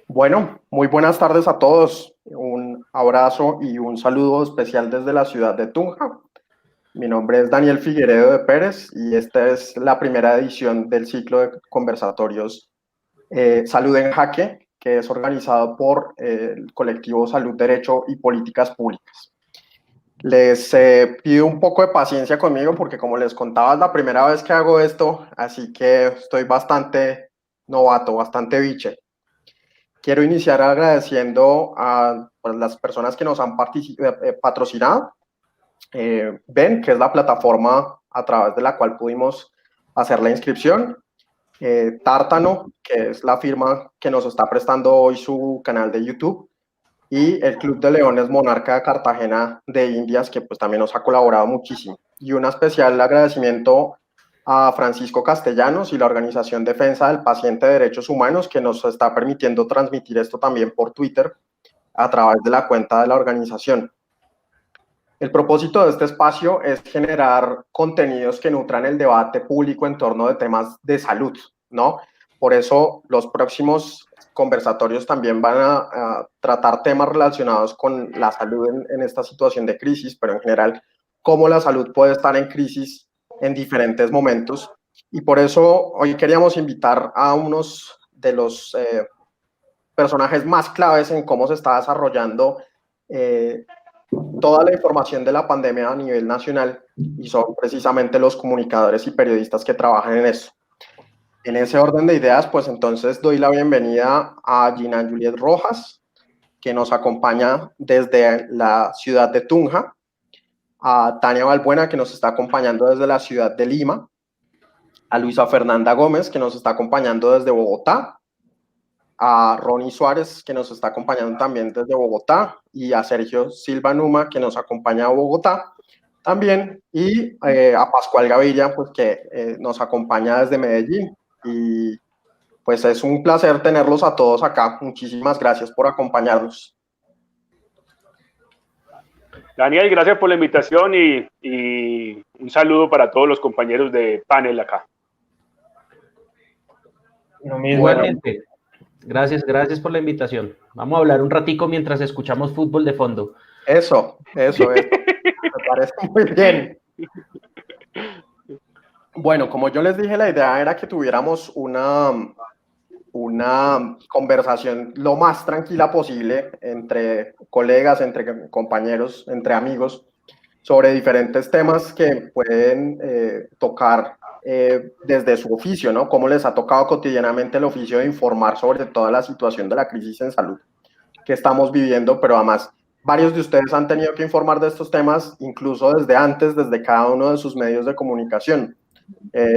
Bueno, muy buenas tardes a todos. Un abrazo y un saludo especial desde la ciudad de Tunja. Mi nombre es Daniel Figueredo de Pérez y esta es la primera edición del ciclo de conversatorios Salud en Jaque, que es organizado por el colectivo Salud, Derecho y Políticas Públicas. Les pido un poco de paciencia conmigo porque como les contaba es la primera vez que hago esto, así que estoy bastante novato, bastante biche. Quiero iniciar agradeciendo a pues, las personas que nos han patrocinado. Ben, que es la plataforma a través de la cual pudimos hacer la inscripción. Tártano, que es la firma que nos está prestando hoy su canal de YouTube. Y el Club de Leones Monarca de Cartagena de Indias, que pues también nos ha colaborado muchísimo. Y un especial agradecimiento a Francisco Castellanos y la organización Defensa del Paciente de Derechos Humanos, que nos está permitiendo transmitir esto también por Twitter a través de la cuenta de la organización. El propósito de este espacio es generar contenidos que nutran el debate público en torno de temas de salud, ¿no? Por eso los próximos conversatorios también van a tratar temas relacionados con la salud en esta situación de crisis, pero en general cómo la salud puede estar en crisis en diferentes momentos. Y por eso hoy queríamos invitar a unos de los personajes más claves en cómo se está desarrollando toda la información de la pandemia a nivel nacional y son precisamente los comunicadores y periodistas que trabajan en eso. En ese orden de ideas, pues entonces doy la bienvenida a Gina Juliet Rojas, que nos acompaña desde la ciudad de Tunja, a Tania Balbuena, que nos está acompañando desde la ciudad de Lima, a Luisa Fernanda Gómez, que nos está acompañando desde Bogotá, a Ronnie Suárez, que nos está acompañando también desde Bogotá, y a Sergio Silva Numa, que nos acompaña a Bogotá también, y a Pascual Gaviria, pues que nos acompaña desde Medellín. Y pues es un placer tenerlos a todos acá. Muchísimas gracias por acompañarnos. Daniel, gracias por la invitación y un saludo para todos los compañeros de panel acá. Igualmente. Gracias por la invitación. Vamos a hablar un ratico mientras escuchamos fútbol de fondo. Eso. Me parece muy bien. Bueno, como yo les dije, la idea era que tuviéramos una conversación lo más tranquila posible entre colegas, entre compañeros, entre amigos, sobre diferentes temas que pueden tocar desde su oficio, ¿no? Cómo les ha tocado cotidianamente el oficio de informar sobre toda la situación de la crisis en salud que estamos viviendo, pero además varios de ustedes han tenido que informar de estos temas incluso desde antes, desde cada uno de sus medios de comunicación.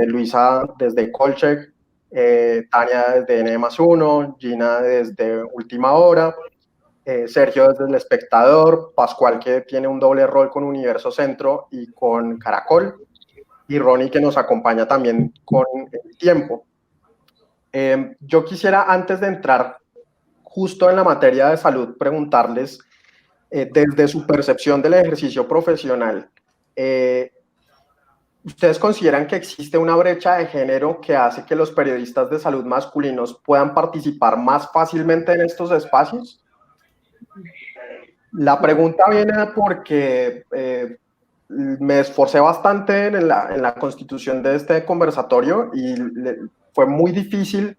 Luisa desde Colcheck, Tania desde N+1, Gina desde Última Hora, Sergio desde El Espectador, Pascual que tiene un doble rol con Universo Centro y con Caracol, y Ronnie que nos acompaña también con El Tiempo. Yo quisiera, antes de entrar justo en la materia de salud, preguntarles, desde su percepción del ejercicio profesional, ¿ustedes consideran que existe una brecha de género que hace que los periodistas de salud masculinos puedan participar más fácilmente en estos espacios? La pregunta viene porque me esforcé bastante en la constitución de este conversatorio y fue muy difícil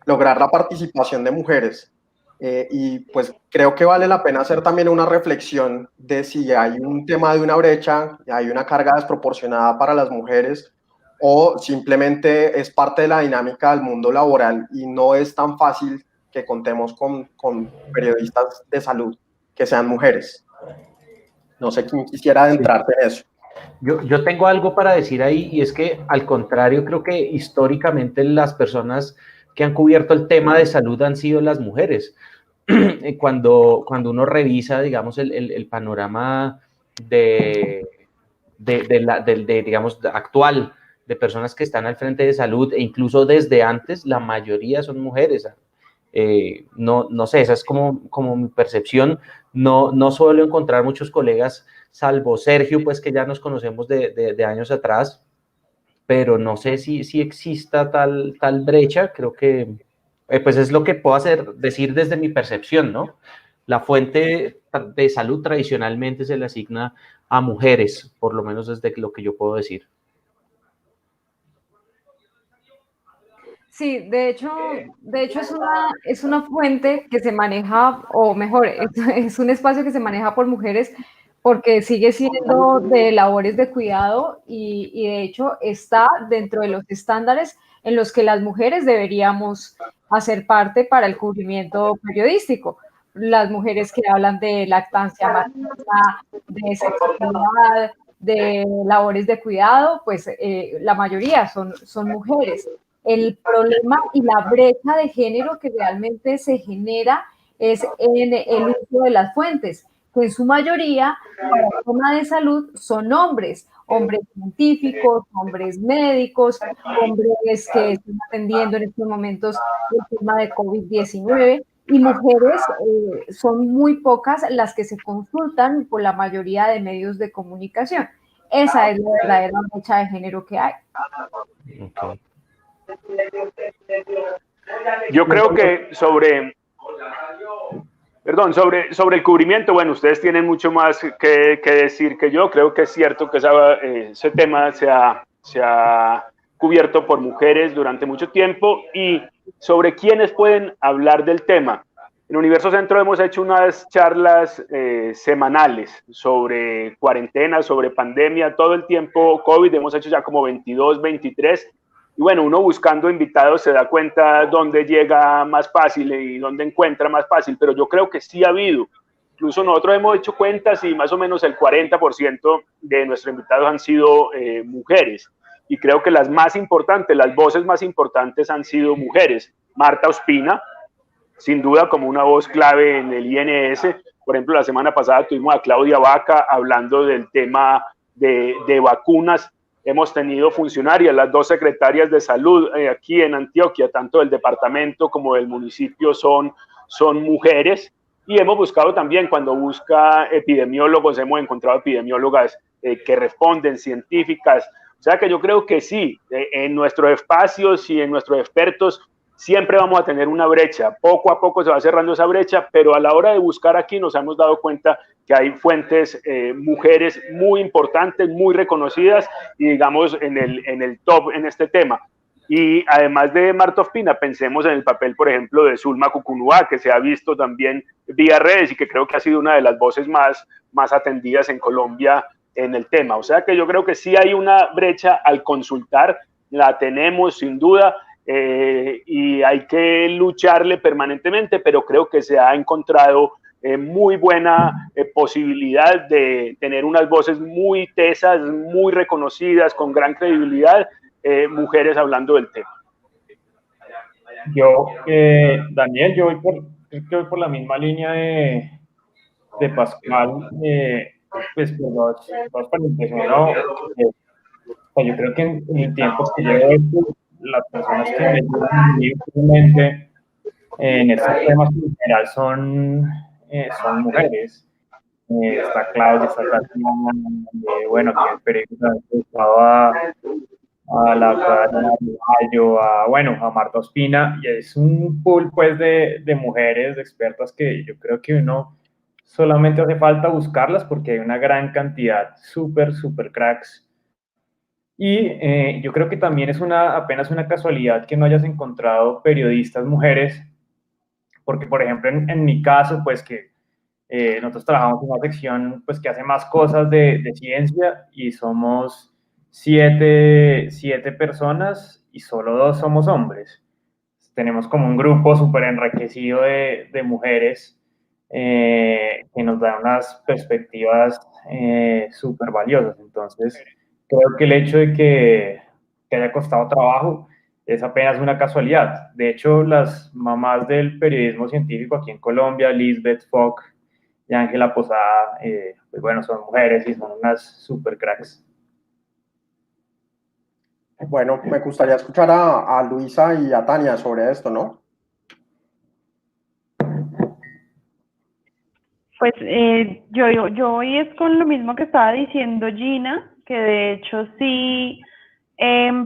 lograr la participación de mujeres. Y pues creo que vale la pena hacer también una reflexión de si hay un tema de una brecha, hay una carga desproporcionada para las mujeres o simplemente es parte de la dinámica del mundo laboral y no es tan fácil que contemos con periodistas de salud que sean mujeres. No sé quién quisiera adentrarse en eso. Yo tengo algo para decir ahí y es que al contrario creo que históricamente las personas que han cubierto el tema de salud han sido las mujeres. Cuando uno revisa, digamos, el panorama digamos, actual de personas que están al frente de salud e incluso desde antes, la mayoría son mujeres. No sé, esa es como mi percepción. No suelo encontrar muchos colegas, salvo Sergio, pues que ya nos conocemos de años atrás, pero no sé si exista tal brecha. Creo que pues es lo que puedo decir desde mi percepción, ¿no? La fuente de salud tradicionalmente se le asigna a mujeres, por lo menos desde lo que yo puedo decir. Sí, de hecho es una fuente que se maneja, o mejor, es un espacio que se maneja por mujeres porque sigue siendo de labores de cuidado y de hecho está dentro de los estándares en los que las mujeres deberíamos hacer parte para el cubrimiento periodístico. Las mujeres que hablan de lactancia materna, de sexualidad, de labores de cuidado, pues la mayoría son mujeres. El problema y la brecha de género que realmente se genera es en el uso de las fuentes, que en su mayoría para el tema de salud son hombres científicos, hombres médicos, hombres que están atendiendo en estos momentos el tema de COVID-19 y mujeres son muy pocas las que se consultan por la mayoría de medios de comunicación. Esa es la verdadera brecha de género que hay. Okay. Yo creo que sobre el cubrimiento, bueno, ustedes tienen mucho más que decir que yo. Creo que es cierto que ese tema se ha cubierto por mujeres durante mucho tiempo. Y sobre quiénes pueden hablar del tema. En Universo Centro hemos hecho unas charlas semanales sobre cuarentena, sobre pandemia, todo el tiempo COVID. Hemos hecho ya como 22, 23. Y bueno, uno buscando invitados se da cuenta dónde llega más fácil y dónde encuentra más fácil, pero yo creo que sí ha habido. Incluso nosotros hemos hecho cuentas y más o menos el 40% de nuestros invitados han sido mujeres. Y creo que las más importantes, las voces más importantes han sido mujeres. Marta Ospina, sin duda como una voz clave en el INS. Por ejemplo, la semana pasada tuvimos a Claudia Vaca hablando del tema de vacunas. Hemos tenido funcionarias, las dos secretarias de salud aquí en Antioquia, tanto del departamento como del municipio son mujeres. Y hemos buscado también, cuando busca epidemiólogos, hemos encontrado epidemiólogas que responden, científicas. O sea que yo creo que sí, en nuestros espacios y en nuestros expertos siempre vamos a tener una brecha. Poco a poco se va cerrando esa brecha, pero a la hora de buscar aquí nos hemos dado cuenta que hay fuentes mujeres muy importantes, muy reconocidas y digamos en el top en este tema. Y además de Marta Ospina, pensemos en el papel, por ejemplo, de Zulma Cucunúa, que se ha visto también vía redes y que creo que ha sido una de las voces más atendidas en Colombia en el tema. O sea que yo creo que sí hay una brecha al consultar, la tenemos sin duda, y hay que lucharle permanentemente, pero creo que se ha encontrado muy buena posibilidad de tener unas voces muy tesas, muy reconocidas, con gran credibilidad, mujeres hablando del tema. Yo, Daniel, yo voy por la misma línea de Pascual, pues por dos paréntesis, ¿no? Yo creo que en el tiempo que llevo esto, las personas que me ayudan realmente en estos temas en general son mujeres. Está Claudia, está Tatiana, bueno, que el periódico estaba a la doctora Mayo, a Marta Ospina, y es un pool pues de mujeres, de expertas que yo creo que uno solamente hace falta buscarlas porque hay una gran cantidad, súper cracks. Y yo creo que también es apenas una casualidad que no hayas encontrado periodistas mujeres, porque por ejemplo en mi caso, pues que nosotros trabajamos en una sección pues que hace más cosas de ciencia y somos siete personas y solo 2 somos hombres. Tenemos como un grupo súper enriquecido de mujeres que nos dan unas perspectivas súper valiosas. Entonces, creo que el hecho de que haya costado trabajo es apenas una casualidad. De hecho, las mamás del periodismo científico aquí en Colombia, Lisbeth Fock y Ángela Posada, pues bueno, son mujeres y son unas super cracks. Bueno, me gustaría escuchar a Luisa y a Tania sobre esto, ¿no? Pues yo voy es con lo mismo que estaba diciendo Gina, que de hecho sí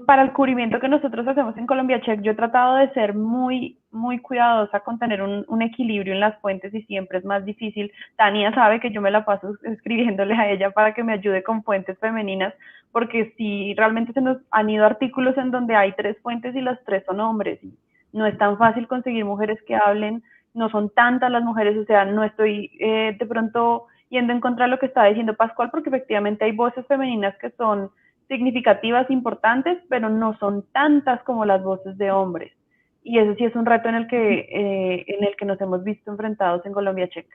Para el cubrimiento que nosotros hacemos en Colombia Check, yo he tratado de ser muy cuidadosa con tener un equilibrio en las fuentes y siempre es más difícil. Tania sabe que yo me la paso escribiéndole a ella para que me ayude con fuentes femeninas, porque si realmente se nos han ido artículos en donde hay 3 fuentes y las 3 son hombres, y no es tan fácil conseguir mujeres que hablen, no son tantas las mujeres, o sea, no estoy de pronto yendo en contra de lo que estaba diciendo Pascual, porque efectivamente hay voces femeninas que son significativas, importantes, pero no son tantas como las voces de hombres. Y eso sí es un reto en el que nos hemos visto enfrentados en Colombia Check.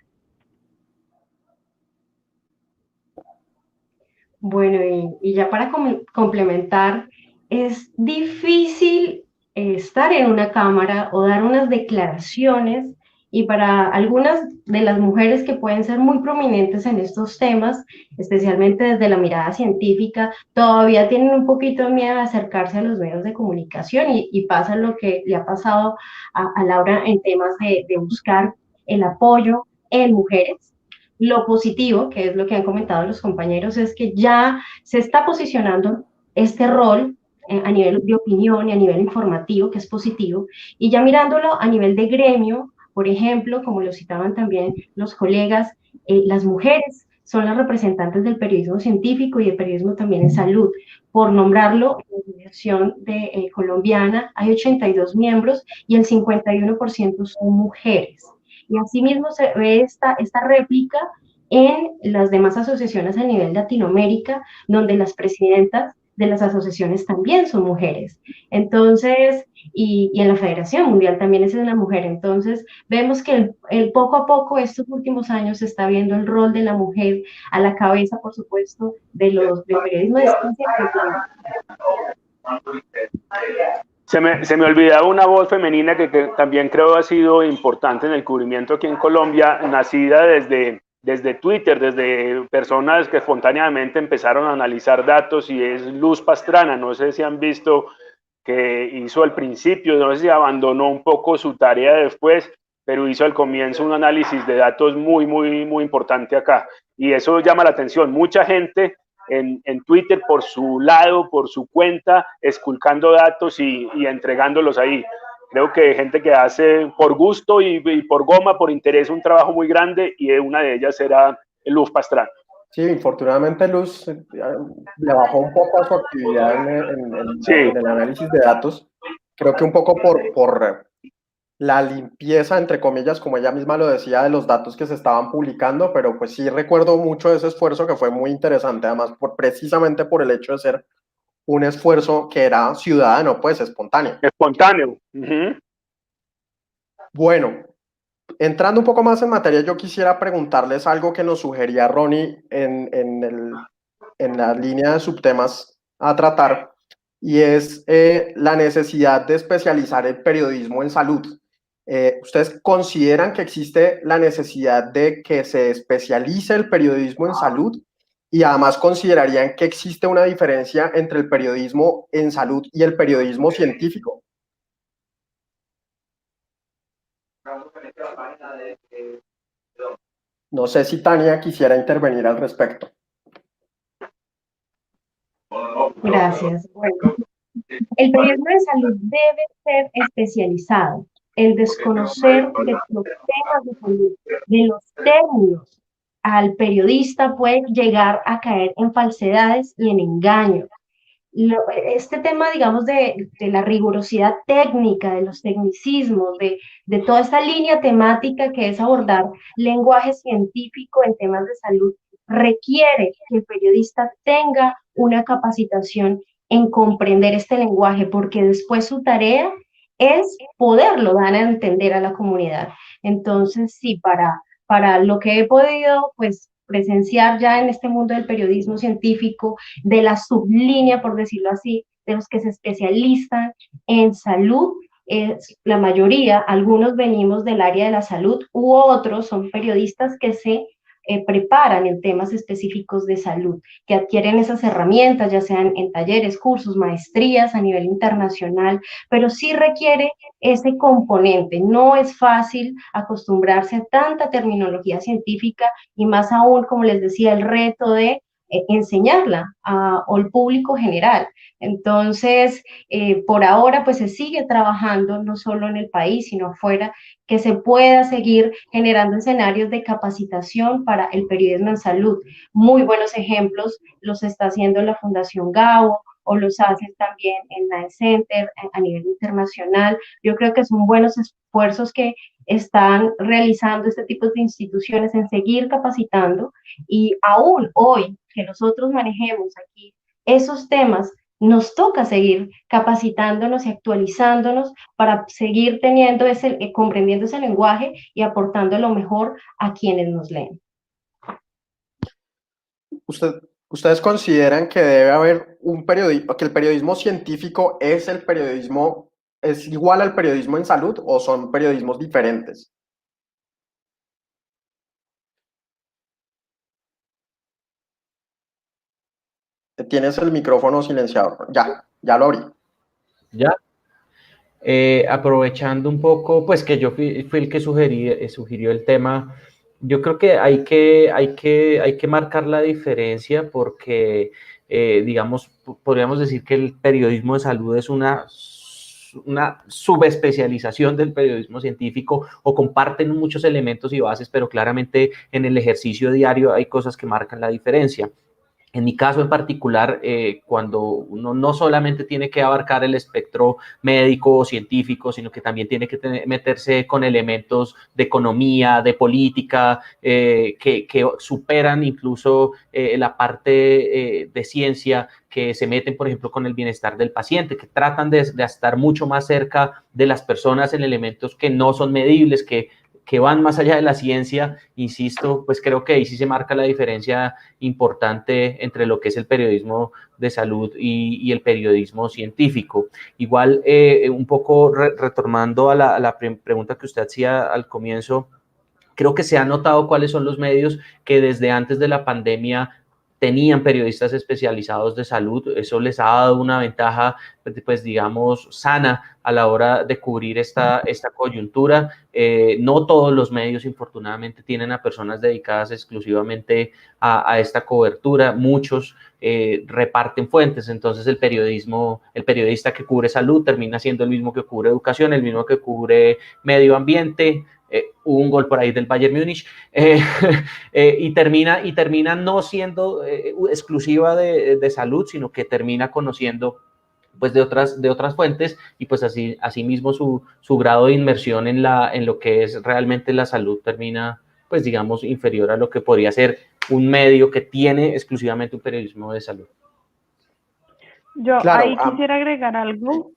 Bueno, y ya para complementar, es difícil estar en una cámara o dar unas declaraciones, y para algunas de las mujeres que pueden ser muy prominentes en estos temas, especialmente desde la mirada científica, todavía tienen un poquito de miedo de acercarse a los medios de comunicación, y pasa lo que le ha pasado a Laura en temas de buscar el apoyo en mujeres. Lo positivo, que es lo que han comentado los compañeros, es que ya se está posicionando este rol a nivel de opinión y a nivel informativo, que es positivo, y ya mirándolo a nivel de gremio, por ejemplo, como lo citaban también los colegas, las mujeres son las representantes del periodismo científico y del periodismo también en salud. Por nombrarlo, en la Asociación Colombiana hay 82 miembros y el 51% son mujeres. Y asimismo se ve esta réplica en las demás asociaciones a nivel de Latinoamérica, donde las presidentas de las asociaciones también son mujeres. Entonces, y en la Federación Mundial también es una mujer. Entonces, vemos que poco a poco, estos últimos años, se está viendo el rol de la mujer a la cabeza, por supuesto, del periodismo de ciencia. Se me olvidaba una voz femenina que también creo ha sido importante en el cubrimiento aquí en Colombia, nacida desde Twitter, desde personas que espontáneamente empezaron a analizar datos, y es Luz Pastrana. No sé si han visto que hizo al principio, no sé si abandonó un poco su tarea después, pero hizo al comienzo un análisis de datos muy importante acá. Y eso llama la atención. Mucha gente en Twitter por su lado, por su cuenta, esculcando datos y entregándolos ahí. Creo que gente que hace por gusto y por goma, por interés, un trabajo muy grande, y una de ellas era Luz Pastrana. Sí, infortunadamente Luz le bajó un poco a su actividad en el análisis de datos. Creo que un poco por la limpieza, entre comillas, como ella misma lo decía, de los datos que se estaban publicando, pero pues sí recuerdo mucho ese esfuerzo, que fue muy interesante, además precisamente por el hecho de ser un esfuerzo que era ciudadano, pues espontáneo. Espontáneo. Bueno, entrando un poco más en materia, yo quisiera preguntarles algo que nos sugería Ronnie en la línea de subtemas a tratar, y es la necesidad de especializar el periodismo en salud. ¿Ustedes consideran que existe la necesidad de que se especialice el periodismo en salud? Y además, ¿considerarían que existe una diferencia entre el periodismo en salud y el periodismo científico? No sé si Tania quisiera intervenir al respecto. Gracias. Bueno, el periodismo de salud debe ser especializado. El desconocer de los temas de salud, de los términos, al periodista puede llegar a caer en falsedades y en engaños. Este tema, digamos, de la rigurosidad técnica, de los tecnicismos, de toda esta línea temática que es abordar lenguaje científico en temas de salud, requiere que el periodista tenga una capacitación en comprender este lenguaje, porque después su tarea es poderlo dar a entender a la comunidad. Entonces, sí, para lo que he podido, pues, presenciar ya en este mundo del periodismo científico, de la sublínea, por decirlo así, de los que se especializan en salud, la mayoría, algunos venimos del área de la salud, u otros son periodistas que se preparan en temas específicos de salud, que adquieren esas herramientas, ya sean en talleres, cursos, maestrías a nivel internacional, pero sí requiere ese componente. No es fácil acostumbrarse a tanta terminología científica, y más aún, como les decía, el reto de enseñarla al público general. Entonces, por ahora, pues se sigue trabajando no solo en el país, sino afuera, que se pueda seguir generando escenarios de capacitación para el periodismo en salud. Muy buenos ejemplos los está haciendo la Fundación Gabo, o los hacen también en la Center a nivel internacional. Yo creo que son buenos esfuerzos que están realizando este tipo de instituciones en seguir capacitando, y aún hoy que nosotros manejemos aquí esos temas, nos toca seguir capacitándonos y actualizándonos para seguir teniendo comprendiendo ese lenguaje y aportando lo mejor a quienes nos leen. ¿Ustedes consideran que debe haber un periodismo, que el periodismo científico es igual al periodismo en salud, o son periodismos diferentes? Tienes el micrófono silenciado. Ya lo abrí. Ya. Aprovechando un poco, pues que yo fui el que sugirió el tema, yo creo que hay que marcar la diferencia porque, digamos, podríamos decir que el periodismo de salud es una subespecialización del periodismo científico, o comparten muchos elementos y bases, pero claramente en el ejercicio diario hay cosas que marcan la diferencia. En mi caso en particular, cuando uno no solamente tiene que abarcar el espectro médico o científico, sino que también tiene que meterse con elementos de economía, de política, que superan incluso la parte de ciencia, que se meten, por ejemplo, con el bienestar del paciente, que tratan de estar mucho más cerca de las personas en elementos que no son medibles, que van más allá de la ciencia, insisto, pues creo que ahí sí se marca la diferencia importante entre lo que es el periodismo de salud y el periodismo científico. Igual, un poco retomando a la pregunta que usted hacía al comienzo, creo que se ha notado cuáles son los medios que desde antes de la pandemia tenían periodistas especializados de salud. Eso les ha dado una ventaja, pues digamos, sana a la hora de cubrir esta coyuntura. No todos los medios, infortunadamente, tienen a personas dedicadas exclusivamente a esta cobertura. Muchos reparten fuentes, entonces el periodista que cubre salud termina siendo el mismo que cubre educación, el mismo que cubre medio ambiente. Hubo un gol por ahí del Bayern Múnich, y termina no siendo exclusiva de salud, sino que termina conociendo pues de otras fuentes, y pues así mismo su grado de inmersión en lo que es realmente la salud termina, pues digamos, inferior a lo que podría ser un medio que tiene exclusivamente un periodismo de salud. Yo ahí quisiera agregar algo,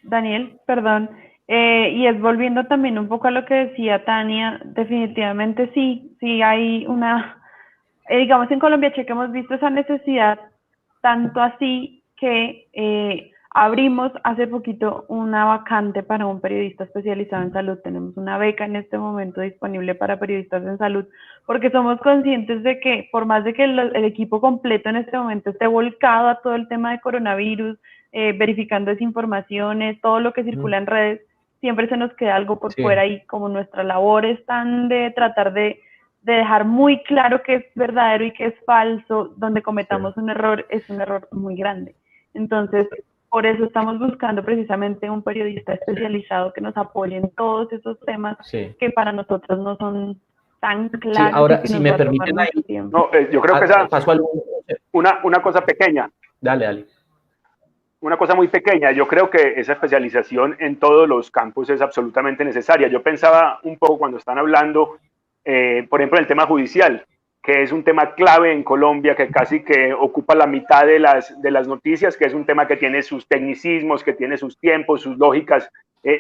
Daniel, perdón. Y es volviendo también un poco a lo que decía Tania, definitivamente sí hay digamos en Colombia Check hemos visto esa necesidad, tanto así que abrimos hace poquito una vacante para un periodista especializado en salud. Tenemos una beca en este momento disponible para periodistas en salud, porque somos conscientes de que por más de que el equipo completo en este momento esté volcado a todo el tema de coronavirus, verificando desinformaciones, todo lo que circula en redes, siempre se nos queda algo por fuera, y como nuestra labor es tan de tratar de dejar muy claro qué es verdadero y qué es falso, donde cometamos un error, es un error muy grande. Entonces, por eso estamos buscando precisamente un periodista especializado que nos apoye en todos esos temas que para nosotros no son tan claros. Ahora, si me permiten ahí, no, yo creo que una cosa pequeña. Dale. Una cosa muy pequeña, yo creo que esa especialización en todos los campos es absolutamente necesaria. Yo pensaba un poco cuando están hablando, por ejemplo, el tema judicial, que es un tema clave en Colombia, que casi que ocupa la mitad de las noticias, que es un tema que tiene sus tecnicismos, que tiene sus tiempos, sus lógicas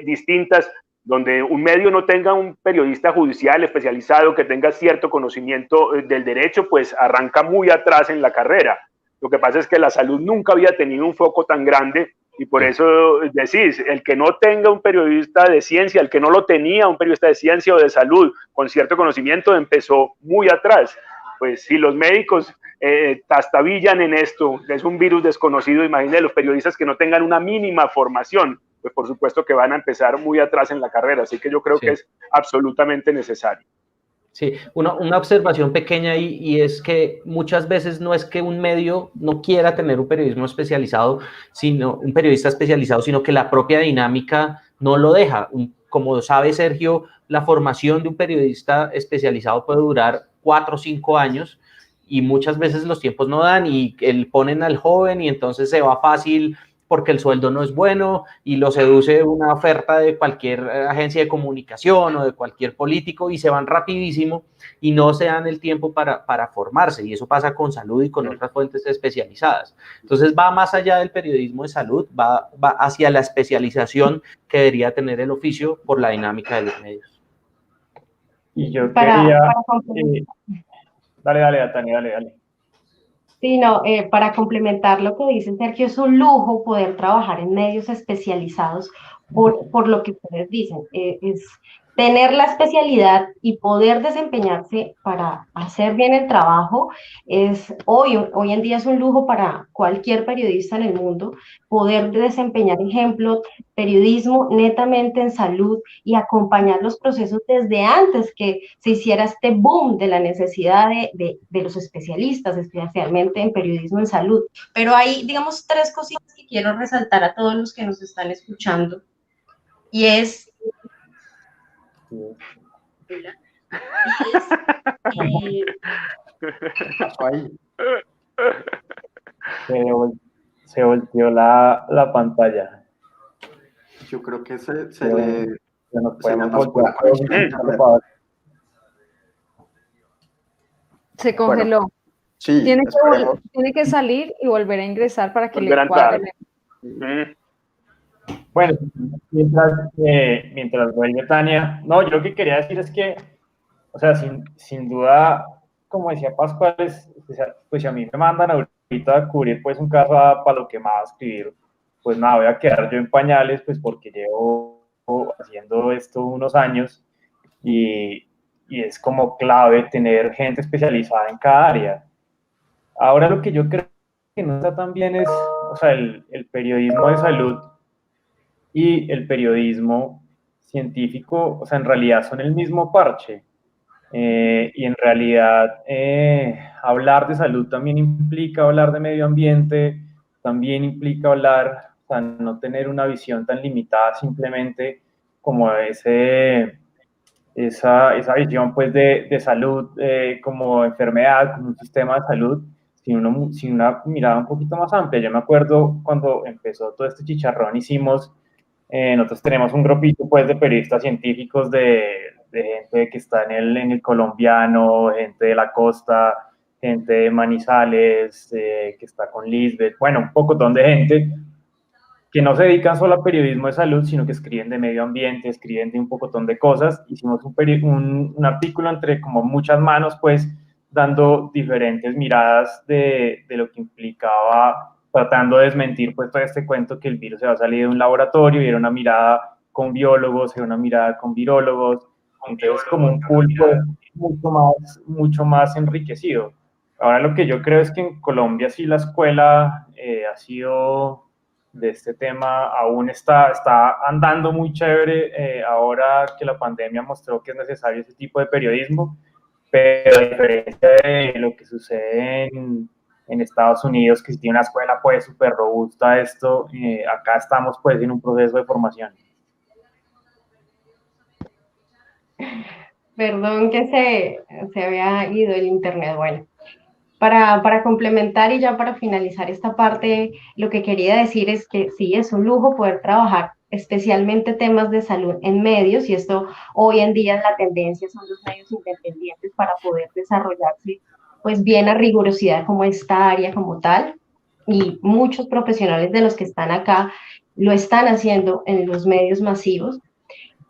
distintas, donde un medio no tenga un periodista judicial especializado que tenga cierto conocimiento del derecho, pues arranca muy atrás en la carrera. Lo que pasa es que la salud nunca había tenido un foco tan grande, y por eso decís, el que no tenga un periodista de ciencia, el que no lo tenía un periodista de ciencia o de salud con cierto conocimiento, empezó muy atrás. Pues si los médicos tastabillan en esto, es un virus desconocido, imagínense los periodistas que no tengan una mínima formación, pues por supuesto que van a empezar muy atrás en la carrera, así que yo creo que es absolutamente necesario. Sí, una observación pequeña y es que muchas veces no es que un medio no quiera tener un periodismo especializado, sino un periodista especializado, sino que la propia dinámica no lo deja. Como sabe Sergio, la formación de un periodista especializado puede durar 4 o 5 años y muchas veces los tiempos no dan y ponen al joven y entonces se va fácil porque el sueldo no es bueno y lo seduce una oferta de cualquier agencia de comunicación o de cualquier político y se van rapidísimo y no se dan el tiempo para formarse. Y eso pasa con salud y con otras fuentes especializadas. Entonces va más allá del periodismo de salud, va hacia la especialización que debería tener el oficio por la dinámica de los medios. Y yo Para, quería... para complementar. Dale, Tania, dale. Sí, no, para complementar lo que dice Sergio, es un lujo poder trabajar en medios especializados por lo que ustedes dicen. Es tener la especialidad y poder desempeñarse para hacer bien el trabajo. Hoy en día es un lujo para cualquier periodista en el mundo poder desempeñar, ejemplo, periodismo netamente en salud y acompañar los procesos desde antes que se hiciera este boom de la necesidad de los especialistas, especialmente en periodismo en salud. Pero hay, digamos, tres cositas que quiero resaltar a todos los que nos están escuchando. Y es... Se volteó la pantalla. Yo creo que se nos voltear. Se congeló. Bueno, sí, tiene que salir y volver a ingresar para que volver le cuadre. Bueno, mientras vuelve Tania, no, yo lo que quería decir es que, o sea, sin duda, como decía Pascual, pues si a mí me mandan ahorita a cubrir pues un caso para lo que más va a escribir, pues nada, voy a quedar yo en pañales, pues porque llevo haciendo esto unos años y es como clave tener gente especializada en cada área. Ahora lo que yo creo que no está tan bien es, o sea, el periodismo de salud y el periodismo científico, o sea, en realidad son el mismo parche. Y en realidad hablar de salud también implica hablar de medio ambiente, también implica hablar, o sea, no tener una visión tan limitada simplemente como esa visión pues de salud como enfermedad, como un sistema de salud, sin una mirada un poquito más amplia. Yo me acuerdo cuando empezó todo este chicharrón, nosotros tenemos un grupito pues de periodistas científicos, de gente que está en el colombiano, gente de la costa, gente de Manizales, que está con Lisbeth, bueno, un pocotón de gente que no se dedican solo a periodismo de salud, sino que escriben de medio ambiente, escriben de un pocotón de cosas. Hicimos un artículo entre como muchas manos, pues, dando diferentes miradas de lo que implicaba, tratando de desmentir pues todo este cuento que el virus se va a salir de un laboratorio, y era una mirada con biólogos, era una mirada con virólogos, entonces como un pulpo mucho más enriquecido. Ahora lo que yo creo es que en Colombia sí la escuela ha sido de este tema, aún está andando muy chévere ahora que la pandemia mostró que es necesario ese tipo de periodismo, pero a diferencia de lo que sucede en Estados Unidos, que tiene una escuela pues súper robusta, acá estamos pues en un proceso de formación. Perdón que se había ido el internet. Bueno, para complementar y ya para finalizar esta parte, lo que quería decir es que sí, es un lujo poder trabajar especialmente temas de salud en medios, y esto hoy en día la tendencia son los medios independientes para poder desarrollarse pues bien a rigurosidad como esta área como tal, y muchos profesionales de los que están acá lo están haciendo en los medios masivos.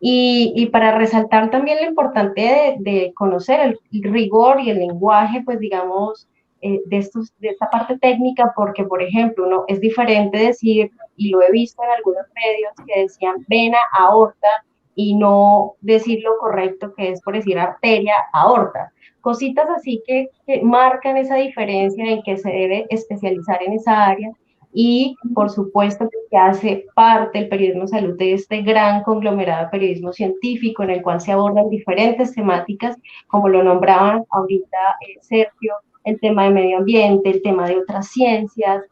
Y para resaltar también lo importante de conocer el rigor y el lenguaje, pues digamos, de esta parte técnica, porque, por ejemplo, ¿no? Es diferente decir, y lo he visto en algunos medios, que decían vena, aorta, y no decir lo correcto, que es por decir arteria, aorta. Cositas así que marcan esa diferencia en que se debe especializar en esa área. y por supuesto que hace parte el periodismo de salud de este gran conglomerado de periodismo científico en el cual se abordan diferentes temáticas, como lo nombraban ahorita Sergio, el tema de medio ambiente, el tema de otras ciencias.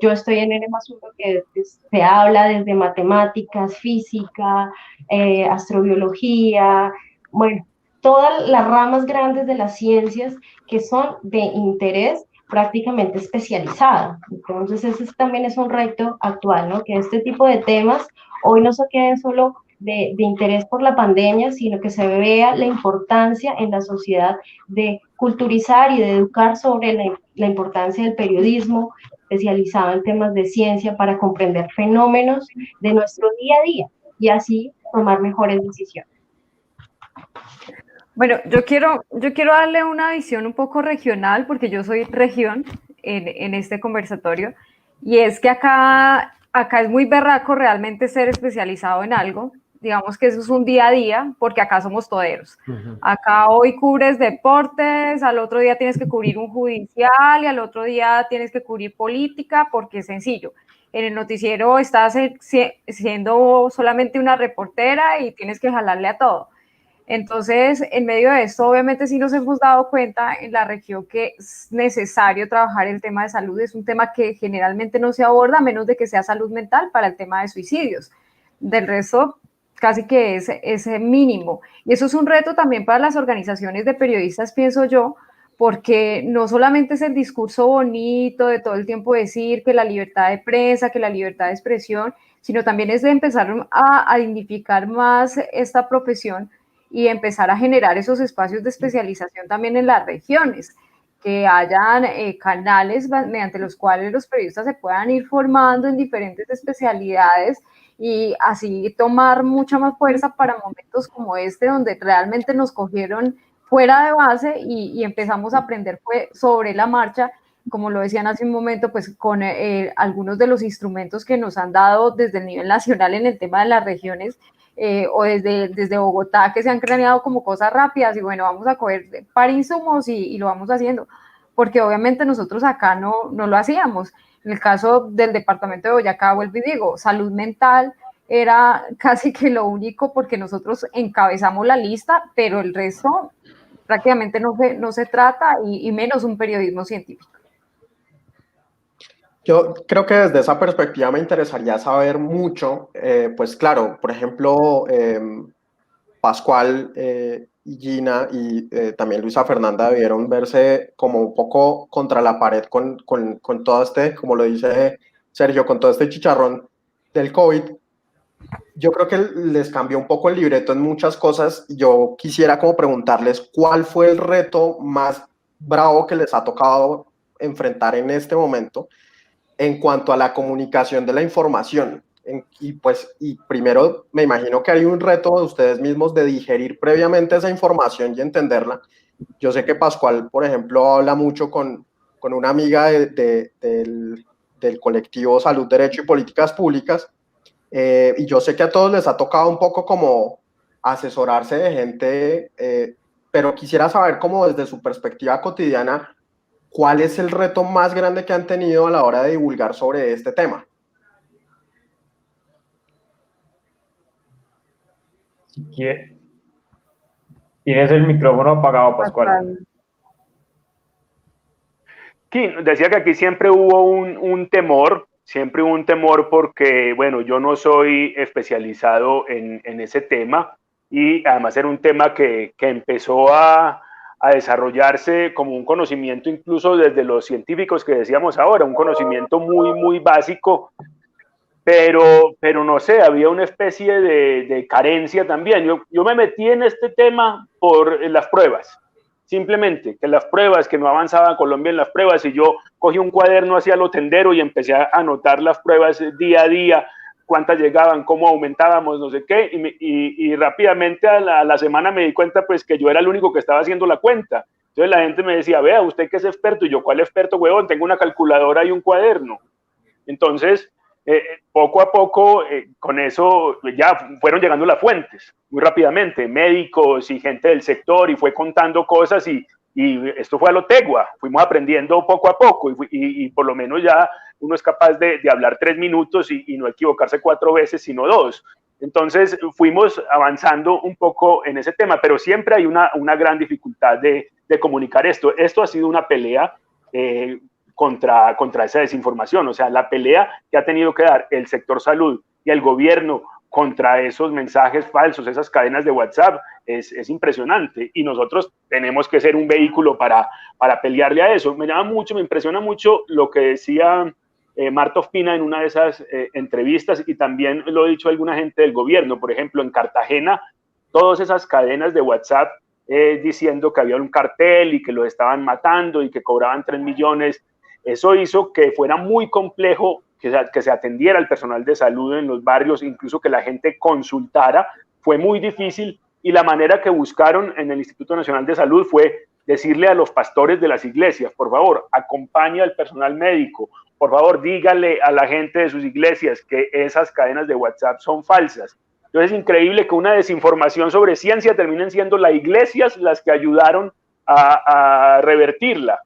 Yo estoy en N+1, que se habla desde matemáticas, física, astrobiología, bueno, todas las ramas grandes de las ciencias que son de interés prácticamente especializado. Entonces, ese también es un reto actual, ¿no? Que este tipo de temas hoy no se queden solo de interés por la pandemia, sino que se vea la importancia en la sociedad de culturizar y de educar sobre la importancia del periodismo especializado en temas de ciencia para comprender fenómenos de nuestro día a día y así tomar mejores decisiones. Bueno, yo quiero darle una visión un poco regional, porque yo soy región en este conversatorio, y es que acá es muy berraco realmente ser especializado en algo. Digamos que eso es un día a día, porque acá somos toderos. Acá hoy cubres deportes, al otro día tienes que cubrir un judicial y al otro día tienes que cubrir política, porque es sencillo. En el noticiero estás siendo solamente una reportera y tienes que jalarle a todo. Entonces, en medio de esto, obviamente sí nos hemos dado cuenta en la región que es necesario trabajar el tema de salud. Es un tema que generalmente no se aborda, a menos de que sea salud mental para el tema de suicidios. Del resto, casi que es mínimo. Y eso es un reto también para las organizaciones de periodistas, pienso yo, porque no solamente es el discurso bonito de todo el tiempo decir que la libertad de prensa, que la libertad de expresión, sino también es de empezar a dignificar más esta profesión y empezar a generar esos espacios de especialización también en las regiones, que hayan canales mediante los cuales los periodistas se puedan ir formando en diferentes especialidades y así tomar mucha más fuerza para momentos como este, donde realmente nos cogieron fuera de base y empezamos a aprender sobre la marcha, como lo decían hace un momento, pues con algunos de los instrumentos que nos han dado desde el nivel nacional en el tema de las regiones, o desde Bogotá, que se han craneado como cosas rápidas y bueno, vamos a coger para insumos y lo vamos haciendo, porque obviamente nosotros acá no lo hacíamos. En el caso del departamento de Boyacá, vuelvo y digo, salud mental era casi que lo único, porque nosotros encabezamos la lista, pero el resto prácticamente no se trata, y menos un periodismo científico. Yo creo que desde esa perspectiva me interesaría saber mucho, pues claro, por ejemplo, Pascual y Gina y también Luisa Fernanda debieron verse como un poco contra la pared con todo este, como lo dice Sergio, con todo este chicharrón del COVID. Yo creo que les cambió un poco el libreto en muchas cosas. Yo quisiera como preguntarles cuál fue el reto más bravo que les ha tocado enfrentar en este momento en cuanto a la comunicación de la información. Y primero me imagino que hay un reto de ustedes mismos de digerir previamente esa información y entenderla. Yo sé que Pascual, por ejemplo, habla mucho con una amiga del colectivo Salud, Derecho y Políticas Públicas, y yo sé que a todos les ha tocado un poco como asesorarse de gente, pero quisiera saber como desde su perspectiva cotidiana, ¿cuál es el reto más grande que han tenido a la hora de divulgar sobre este tema? Si quiere, tienes el micrófono apagado, Pascual. Sí, decía que aquí siempre hubo un temor, porque, bueno, yo no soy especializado en ese tema, y además era un tema que empezó a desarrollarse como un conocimiento incluso desde los científicos que decíamos ahora, un conocimiento muy, muy básico, pero no sé, había una especie de carencia también. Yo me metí en este tema por las pruebas, simplemente, que las pruebas, que no avanzaba Colombia en las pruebas, y yo cogí un cuaderno hacia lo tendero y empecé a anotar las pruebas día a día, cuántas llegaban, cómo aumentábamos, no sé qué, y rápidamente a la semana me di cuenta pues que yo era el único que estaba haciendo la cuenta. Entonces la gente me decía, vea, usted que es experto, y yo, ¿cuál experto, huevón? Tengo una calculadora y un cuaderno. Entonces, poco a poco, con eso ya fueron llegando las fuentes, muy rápidamente, médicos y gente del sector, y fue contando cosas, y esto fue a lo tegua, fuimos aprendiendo poco a poco, y por lo menos ya uno es capaz de hablar 3 minutos y no equivocarse 4 veces, sino 2. Entonces fuimos avanzando un poco en ese tema, pero siempre hay una gran dificultad de comunicar esto. Esto ha sido una pelea contra esa desinformación, o sea, la pelea que ha tenido que dar el sector salud y el gobierno contra esos mensajes falsos, esas cadenas de WhatsApp, es impresionante, y nosotros tenemos que ser un vehículo para pelearle a eso. Me impresiona mucho lo que decía Marta Ospina en una de esas entrevistas, y también lo ha dicho alguna gente del gobierno. Por ejemplo, en Cartagena, todas esas cadenas de WhatsApp diciendo que había un cartel y que los estaban matando y que cobraban 3 millones, eso hizo que fuera muy complejo que se atendiera al personal de salud en los barrios, incluso que la gente consultara, fue muy difícil, y la manera que buscaron en el Instituto Nacional de Salud fue decirle a los pastores de las iglesias: por favor, acompañe al personal médico, por favor, dígale a la gente de sus iglesias que esas cadenas de WhatsApp son falsas. Entonces es increíble que una desinformación sobre ciencia terminen siendo las iglesias las que ayudaron a revertirla,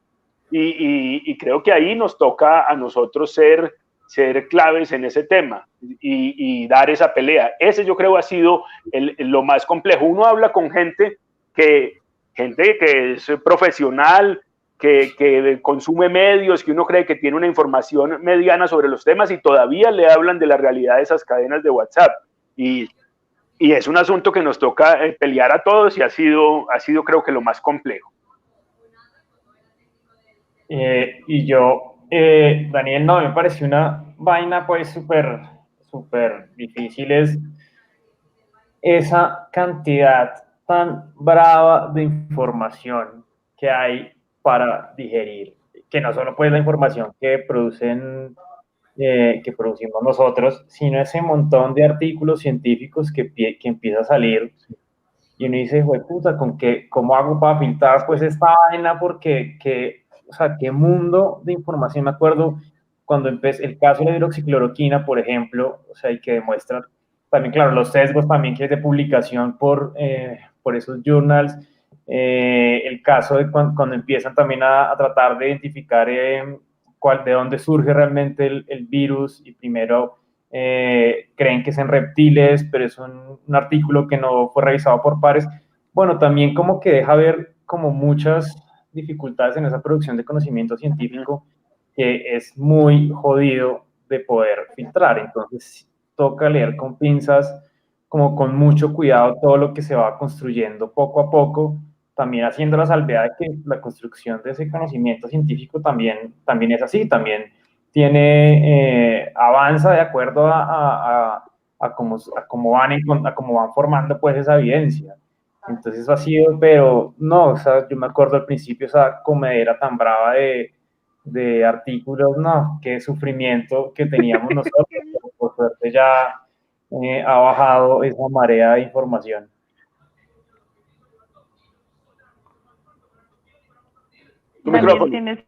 y creo que ahí nos toca a nosotros ser claves en ese tema y dar esa pelea. Ese, yo creo, ha sido lo más complejo. Uno habla con gente que es profesional, que consume medios, que uno cree que tiene una información mediana sobre los temas, y todavía le hablan de la realidad de esas cadenas de WhatsApp. Y es un asunto que nos toca pelear a todos, y ha sido creo que lo más complejo. Y yo, Daniel, no, me pareció una vaina pues súper difícil, es esa cantidad tan brava de información que hay para digerir, que no solo pues la información que producimos nosotros, sino ese montón de artículos científicos que empieza a salir, y uno dice: "Jue puta, ¿cómo hago para filtrar pues esta vaina?", porque o sea, qué mundo de información. Me acuerdo cuando empecé el caso de la hidroxicloroquina, por ejemplo, o sea, y que demuestra también, claro, los sesgos también que es de publicación por esos journals, el caso de cuando empiezan también a tratar de identificar de dónde surge realmente el virus, y primero creen que es en reptiles, pero es un artículo que no fue revisado por pares. Bueno, también como que deja ver como muchas dificultades en esa producción de conocimiento científico, que es muy jodido de poder filtrar. Entonces toca leer con pinzas, como con mucho cuidado, todo lo que se va construyendo poco a poco, también haciendo la salvedad de que la construcción de ese conocimiento científico también es así, también avanza de acuerdo a cómo van formando pues esa evidencia. Entonces eso ha sido, pero no, o sea, yo me acuerdo al principio esa comedera tan brava de artículos, no, qué sufrimiento que teníamos nosotros, pero por suerte ya ha bajado esa marea de información. Daniel, tienes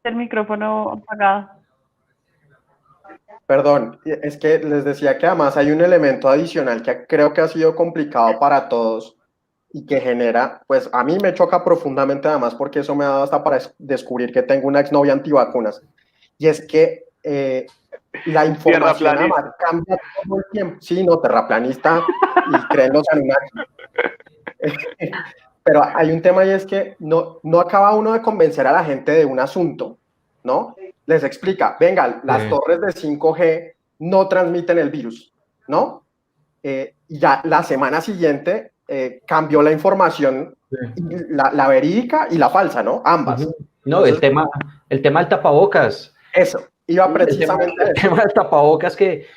el micrófono apagado. Perdón, es que les decía que además hay un elemento adicional que creo que ha sido complicado para todos y que genera, pues a mí me choca profundamente, además porque eso me ha dado hasta para descubrir que tengo una exnovia antivacunas, y es que la información además cambia todo el tiempo. Sí, no, terraplanista y creen los Anunnaki. Pero hay un tema, y es que no acaba uno de convencer a la gente de un asunto, ¿no? Les explica: venga, las torres de 5G no transmiten el virus, ¿no? Y ya la semana siguiente cambió la información, la verídica y la falsa, ¿no? Ambas. No, entonces, el tema del tapabocas. Eso, iba precisamente el tema del tapabocas, que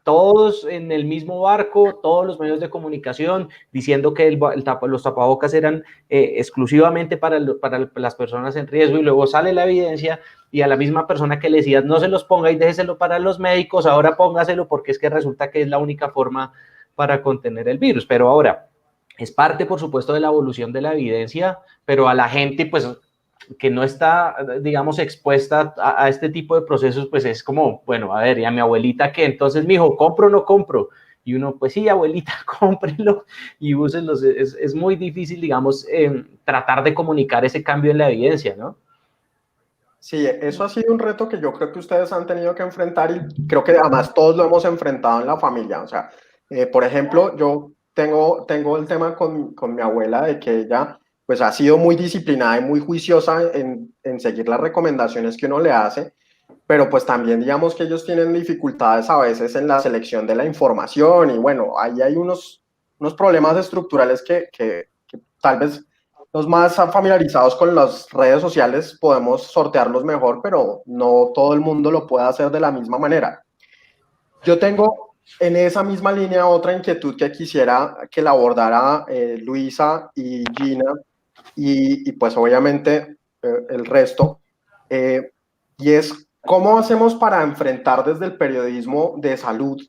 todos en el mismo barco, todos los medios de comunicación diciendo que los tapabocas eran exclusivamente para las personas en riesgo, y luego sale la evidencia, y a la misma persona que le decía no se los ponga y déjeselo para los médicos, ahora póngaselo porque es que resulta que es la única forma para contener el virus. Pero ahora, es parte, por supuesto, de la evolución de la evidencia, pero a la gente, pues, que no está, digamos, expuesta a este tipo de procesos, pues es como, bueno, a ver, ¿y a mi abuelita qué? Entonces, mijo, ¿compro o no compro? Y uno, pues sí, abuelita, cómprelo y úsenlos. Es muy difícil, digamos, tratar de comunicar ese cambio en la evidencia, ¿no? Sí, eso ha sido un reto que yo creo que ustedes han tenido que enfrentar y creo que además todos lo hemos enfrentado en la familia. O sea, por ejemplo, yo tengo el tema con mi abuela de que ella pues ha sido muy disciplinada y muy juiciosa en seguir las recomendaciones que uno le hace, pero pues también digamos que ellos tienen dificultades a veces en la selección de la información y bueno, ahí hay unos problemas estructurales que tal vez los más familiarizados con las redes sociales podemos sortearlos mejor, pero no todo el mundo lo puede hacer de la misma manera. Yo tengo en esa misma línea otra inquietud que quisiera que la abordara Luisa y Gina y pues obviamente el resto, y es cómo hacemos para enfrentar desde el periodismo de salud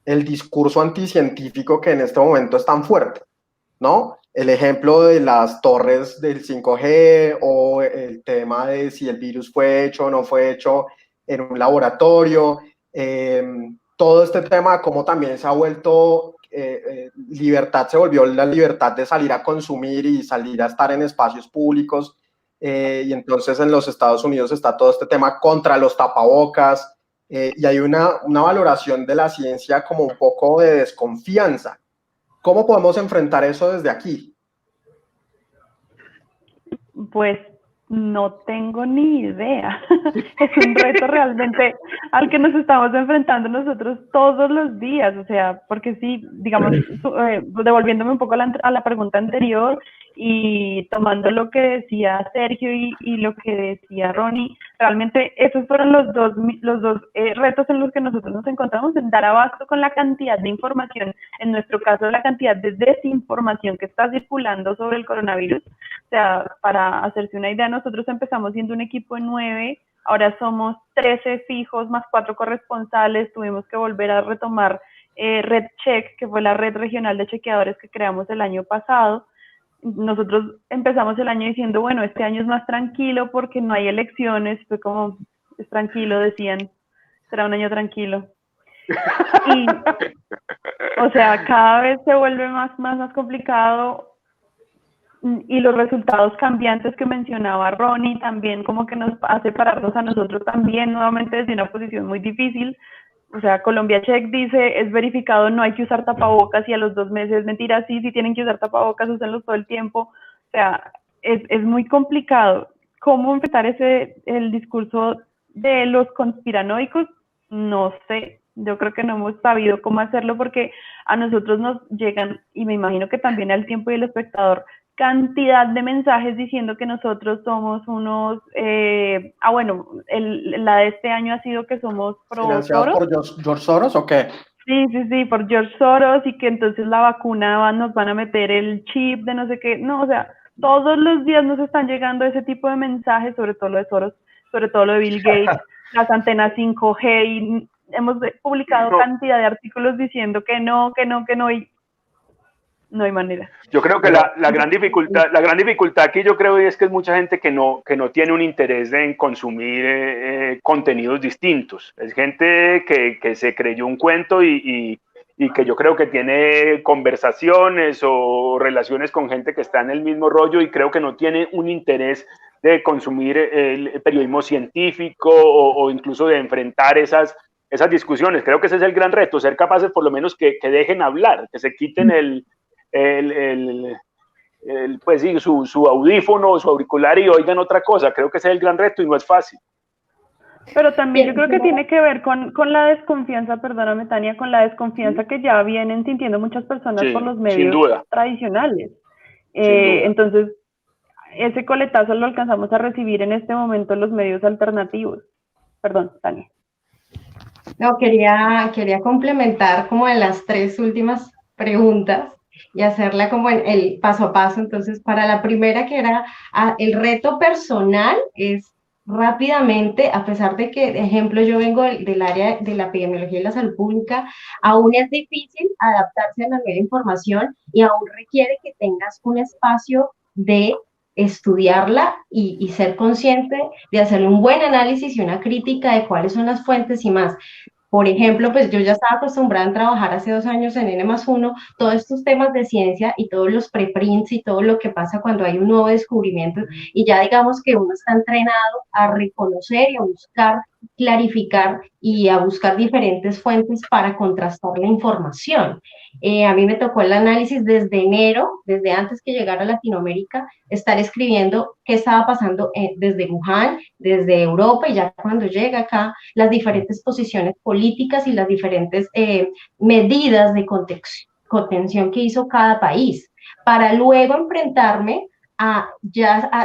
el discurso anticientífico que en este momento es tan fuerte, ¿no? El ejemplo de las torres del 5G o el tema de si el virus fue hecho o no fue hecho en un laboratorio, todo este tema, como también se ha vuelto, libertad, se volvió la libertad de salir a consumir y salir a estar en espacios públicos, y entonces en los Estados Unidos está todo este tema contra los tapabocas, y hay una valoración de la ciencia como un poco de desconfianza. ¿Cómo podemos enfrentar eso desde aquí? Pues no tengo ni idea. Es un reto realmente al que nos estamos enfrentando nosotros todos los días, o sea, porque sí, digamos, devolviéndome un poco a la pregunta anterior y tomando lo que decía Sergio y lo que decía Ronnie, realmente esos fueron los dos retos en los que nosotros nos encontramos, en dar abasto con la cantidad de información, en nuestro caso la cantidad de desinformación que está circulando sobre el coronavirus. O sea, para hacerse una idea, nosotros empezamos siendo un equipo de 9, ahora somos 13 fijos más 4 corresponsales, tuvimos que volver a retomar Red Check, que fue la red regional de chequeadores que creamos el año pasado. Nosotros empezamos el año diciendo, bueno, este año es más tranquilo porque no hay elecciones, fue como, es tranquilo, decían, será un año tranquilo. Y, o sea, cada vez se vuelve más complicado, y los resultados cambiantes que mencionaba Ronnie también como que nos hace pararnos a nosotros también nuevamente desde una posición muy difícil. O sea, Colombia Check dice, es verificado, no hay que usar tapabocas, y a los 2 meses, mentira, sí tienen que usar tapabocas, úsenlos todo el tiempo. O sea, es muy complicado. ¿Cómo enfrentar el discurso de los conspiranoicos? No sé, yo creo que no hemos sabido cómo hacerlo porque a nosotros nos llegan, y me imagino que también al tiempo y el espectador, cantidad de mensajes diciendo que nosotros somos unos, la de este año ha sido que somos pro Soros. ¿Por George Soros o qué? Sí, por George Soros, y que entonces la vacuna nos van a meter el chip de no sé qué. No, o sea, todos los días nos están llegando ese tipo de mensajes, sobre todo lo de Soros, sobre todo lo de Bill Gates, las antenas 5G, y hemos publicado cantidad de artículos diciendo que no, y no hay manera. Yo creo que la gran dificultad aquí yo creo es que es mucha gente que no tiene un interés en consumir contenidos distintos. Es gente que se creyó un cuento y que yo creo que tiene conversaciones o relaciones con gente que está en el mismo rollo y creo que no tiene un interés de consumir el periodismo científico o incluso de enfrentar esas discusiones. Creo que ese es el gran reto, ser capaces por lo menos que dejen hablar, que se quiten pues sí, su audífono, su auricular y oigan otra cosa. Creo que ese es el gran reto y no es fácil. Pero también yo creo que tiene que ver con la desconfianza, perdóname Tania, con la desconfianza que ya vienen sintiendo muchas personas por los medios tradicionales. Entonces, ese coletazo lo alcanzamos a recibir en este momento en los medios alternativos. Perdón, Tania. No, quería complementar como en las 3 últimas preguntas y hacerla como en el paso a paso. Entonces, para la primera, que era el reto personal, es rápidamente, a pesar de que, ejemplo, yo vengo del área de la epidemiología y la salud pública, aún es difícil adaptarse a la nueva información y aún requiere que tengas un espacio de estudiarla y ser consciente de hacer un buen análisis y una crítica de cuáles son las fuentes y más. Por ejemplo, pues yo ya estaba acostumbrada a trabajar hace 2 años en N+1, todos estos temas de ciencia y todos los preprints y todo lo que pasa cuando hay un nuevo descubrimiento, y ya digamos que uno está entrenado a reconocer y a buscar, clarificar y a buscar diferentes fuentes para contrastar la información. A mí me tocó el análisis desde enero, desde antes que llegara a Latinoamérica, estar escribiendo qué estaba pasando desde Wuhan, desde Europa, y ya cuando llega acá, las diferentes posiciones políticas y las diferentes medidas de contención que hizo cada país, para luego enfrentarme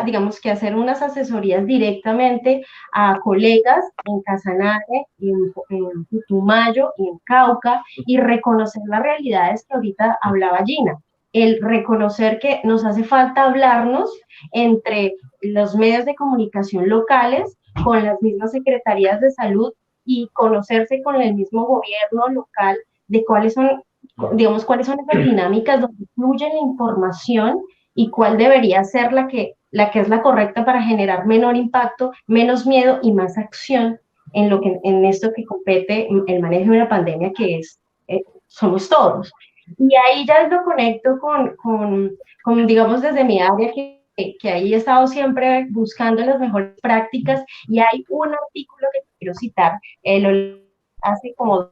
digamos que hacer unas asesorías directamente a colegas en Casanare, en Putumayo y en Cauca, y reconocer las realidades que ahorita hablaba Gina, el reconocer que nos hace falta hablarnos entre los medios de comunicación locales, con las mismas secretarías de salud, y conocerse con el mismo gobierno local de cuáles son, digamos, cuáles son esas dinámicas donde fluye la información y cuál debería ser la que es la correcta para generar menor impacto, menos miedo y más acción en esto que compete el manejo de una pandemia, que es, somos todos. Y ahí ya lo conecto con digamos, desde mi área, que ahí he estado siempre buscando las mejores prácticas, y hay un artículo que quiero citar, hace como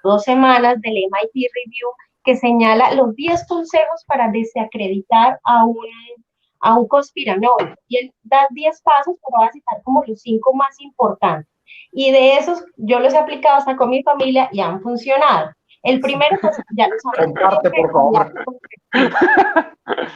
2 semanas, del MIT Review, que señala los 10 consejos para desacreditar a un conspiranoide, y él da 10 pasos, pero voy a citar como los 5 más importantes, y de esos yo los he aplicado hasta con mi familia y han funcionado. El primero, pues ya lo saben, Comparte, por favor.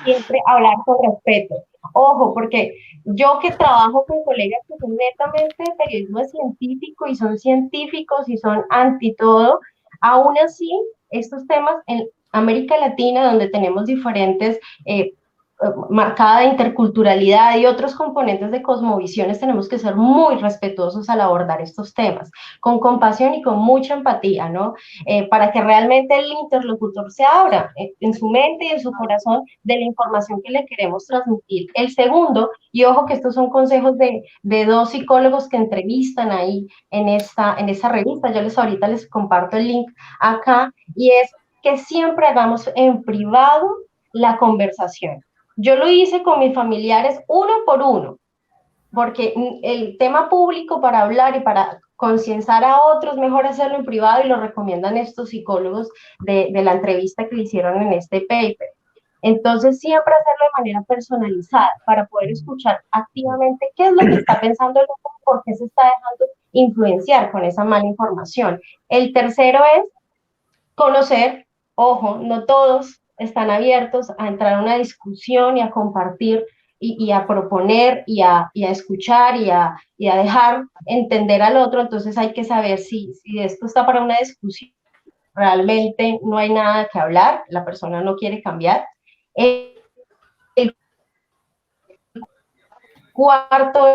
Siempre hablar con respeto. Ojo, porque yo que trabajo con colegas que son netamente de periodismo científico y son científicos y son anti todo, aún así, estos temas en América Latina, donde tenemos diferentes, marcada interculturalidad y otros componentes de cosmovisiones, tenemos que ser muy respetuosos al abordar estos temas, con compasión y con mucha empatía, ¿no? Para que realmente el interlocutor se abra en su mente y en su corazón de la información que le queremos transmitir. El segundo, y ojo que estos son consejos de 2 psicólogos que entrevistan ahí en esa revista, yo ahorita les comparto el link acá, y es que siempre hagamos en privado la conversación. Yo lo hice con mis familiares uno por uno, porque el tema público, para hablar y para concienciar a otros, mejor hacerlo en privado, y lo recomiendan estos psicólogos de la entrevista que le hicieron en este paper. Entonces, siempre hacerlo de manera personalizada, para poder escuchar activamente qué es lo que está pensando el otro, por qué se está dejando influenciar con esa mala información. El tercero es conocer. Ojo, no todos están abiertos a entrar a una discusión y a compartir y a proponer y a escuchar y a dejar entender al otro. Entonces hay que saber si esto está para una discusión, realmente no hay nada que hablar, la persona no quiere cambiar. El cuarto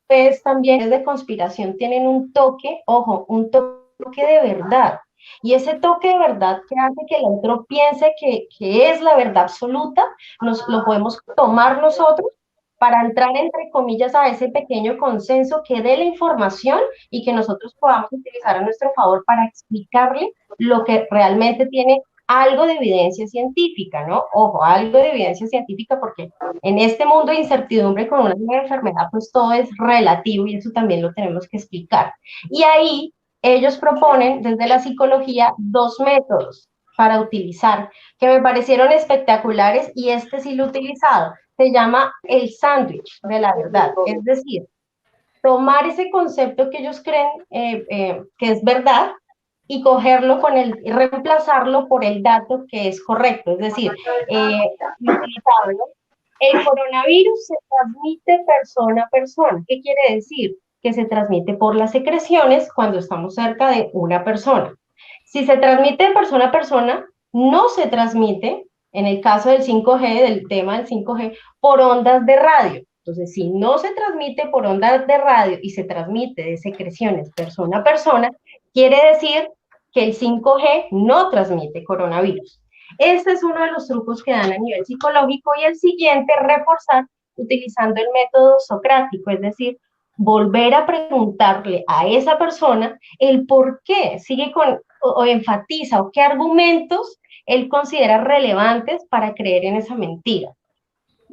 es también, es de conspiración, tienen un toque, ojo, un toque de verdad. Y ese toque de verdad que hace que el otro piense que es la verdad absoluta, lo podemos tomar nosotros para entrar, entre comillas, a ese pequeño consenso que dé la información, y que nosotros podamos utilizar a nuestro favor para explicarle lo que realmente tiene algo de evidencia científica, ¿no? Ojo, algo de evidencia científica, porque en este mundo de incertidumbre con una nueva enfermedad, pues todo es relativo, y eso también lo tenemos que explicar. Y ahí ellos proponen desde la psicología 2 métodos para utilizar, que me parecieron espectaculares, y este sí lo he utilizado. Se llama el sándwich de la verdad, es decir, tomar ese concepto que ellos creen que es verdad, y cogerlo y reemplazarlo por el dato que es correcto. Es decir, utilizarlo. El coronavirus se transmite persona a persona. ¿Qué quiere decir? Que se transmite por las secreciones cuando estamos cerca de una persona. Si se transmite de persona a persona, no se transmite, en el caso del 5G, del tema del 5G, por ondas de radio. Entonces, si no se transmite por ondas de radio y se transmite de secreciones persona a persona, quiere decir que el 5G no transmite coronavirus. Este es uno de los trucos que dan a nivel psicológico. Y el siguiente, reforzar utilizando el método socrático, es decir, volver a preguntarle a esa persona el por qué sigue con o enfatiza o qué argumentos él considera relevantes para creer en esa mentira.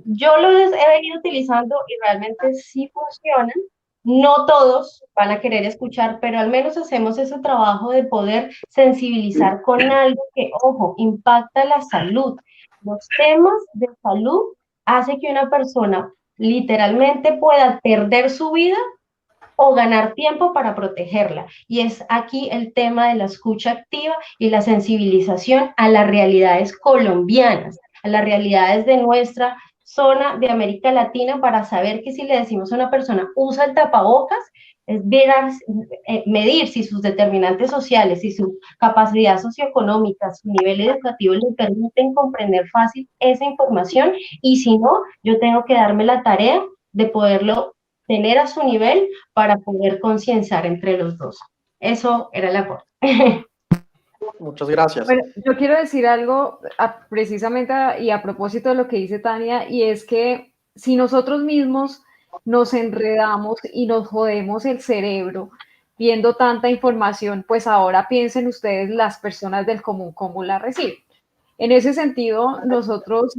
Yo los he venido utilizando y realmente sí funcionan. No todos van a querer escuchar, pero al menos hacemos ese trabajo de poder sensibilizar con algo que, ojo, impacta la salud. Los temas de salud hacen que una persona literalmente pueda perder su vida o ganar tiempo para protegerla. Y es aquí el tema de la escucha activa y la sensibilización a las realidades colombianas, a las realidades de nuestra zona de América Latina, para saber que si le decimos a una persona usa el tapabocas, es medir si sus determinantes sociales, si su capacidad socioeconómica, su nivel educativo le permiten comprender fácil esa información, y si no, yo tengo que darme la tarea de poderlo tener a su nivel para poder concienciar entre los dos. Eso era el aporte. Muchas gracias. Bueno, yo quiero decir algo precisamente y a propósito de lo que dice Tania, y es que si nosotros mismos nos enredamos y nos jodemos el cerebro viendo tanta información, pues ahora piensen ustedes las personas del común cómo la reciben. En ese sentido, nosotros,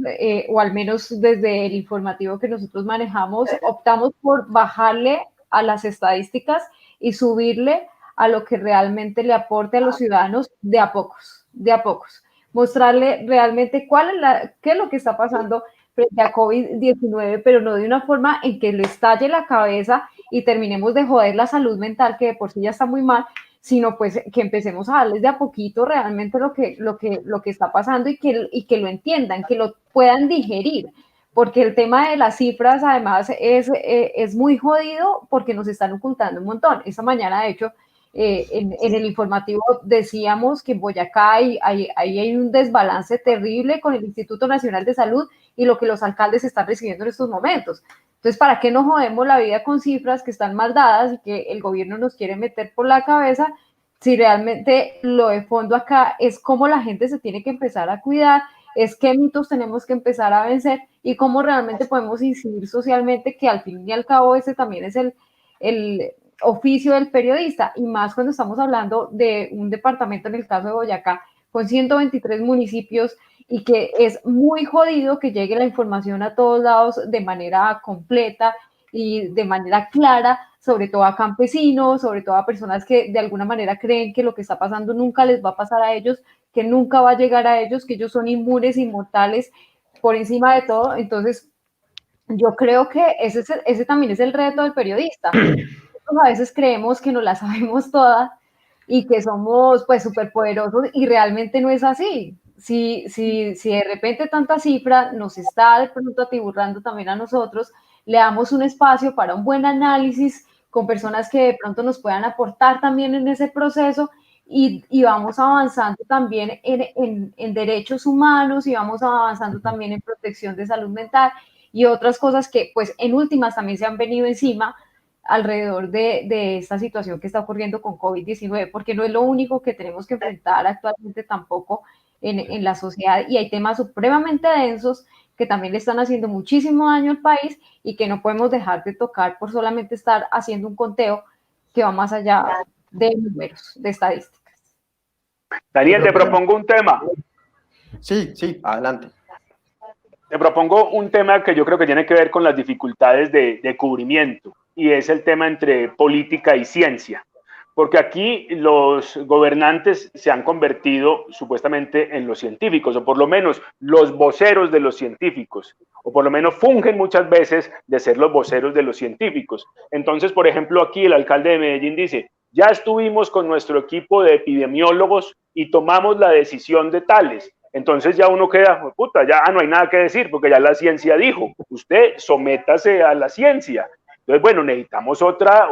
o al menos desde el informativo que nosotros manejamos, optamos por bajarle a las estadísticas y subirle a lo que realmente le aporte a los ciudadanos de a pocos, mostrarle realmente qué es lo que está pasando frente a COVID-19, pero no de una forma en que le estalle la cabeza y terminemos de joder la salud mental, que de por sí ya está muy mal, sino pues que empecemos a darles de a poquito realmente lo que está pasando y que lo entiendan, que lo puedan digerir, porque el tema de las cifras además es muy jodido porque nos están ocultando un montón. Esta mañana, de hecho, en el informativo decíamos que en Boyacá hay un desbalance terrible con el Instituto Nacional de Salud y lo que los alcaldes están recibiendo en estos momentos. Entonces, ¿para qué nos jodemos la vida con cifras que están mal dadas y que el gobierno nos quiere meter por la cabeza, si realmente lo de fondo acá es cómo la gente se tiene que empezar a cuidar, es qué mitos tenemos que empezar a vencer y cómo realmente podemos incidir socialmente, que al fin y al cabo ese también es el oficio del periodista, y más cuando estamos hablando de un departamento, en el caso de Boyacá, con 123 municipios, y que es muy jodido que llegue la información a todos lados de manera completa y de manera clara, sobre todo a campesinos, sobre todo a personas que de alguna manera creen que lo que está pasando nunca les va a pasar a ellos, que nunca va a llegar a ellos, que ellos son inmunes, inmortales, por encima de todo. Entonces, yo creo que ese también es el reto del periodista. A veces creemos que no la sabemos todas y que somos pues superpoderosos, y realmente no es así. Si de repente tanta cifra nos está de pronto atiburrando también a nosotros, le damos un espacio para un buen análisis con personas que de pronto nos puedan aportar también en ese proceso, y vamos avanzando también en derechos humanos, y vamos avanzando también en protección de salud mental y otras cosas que pues en últimas también se han venido encima alrededor de esta situación que está ocurriendo con COVID-19, porque no es lo único que tenemos que enfrentar actualmente tampoco en la sociedad, y hay temas supremamente densos que también le están haciendo muchísimo daño al país y que no podemos dejar de tocar por solamente estar haciendo un conteo que va más allá de números, de estadísticas. Daniel, te propongo un tema. Sí, adelante. Te propongo un tema que yo creo que tiene que ver con las dificultades de cubrimiento, y es el tema entre política y ciencia. Porque aquí los gobernantes se han convertido supuestamente en los científicos, o por lo menos los voceros de los científicos, o por lo menos fungen muchas veces de ser los voceros de los científicos. Entonces, por ejemplo, aquí el alcalde de Medellín dice: ya estuvimos con nuestro equipo de epidemiólogos y tomamos la decisión de tales. Entonces ya uno queda, puta, ya no hay nada que decir, porque ya la ciencia dijo, usted sométase a la ciencia. Entonces, bueno, necesitamos otra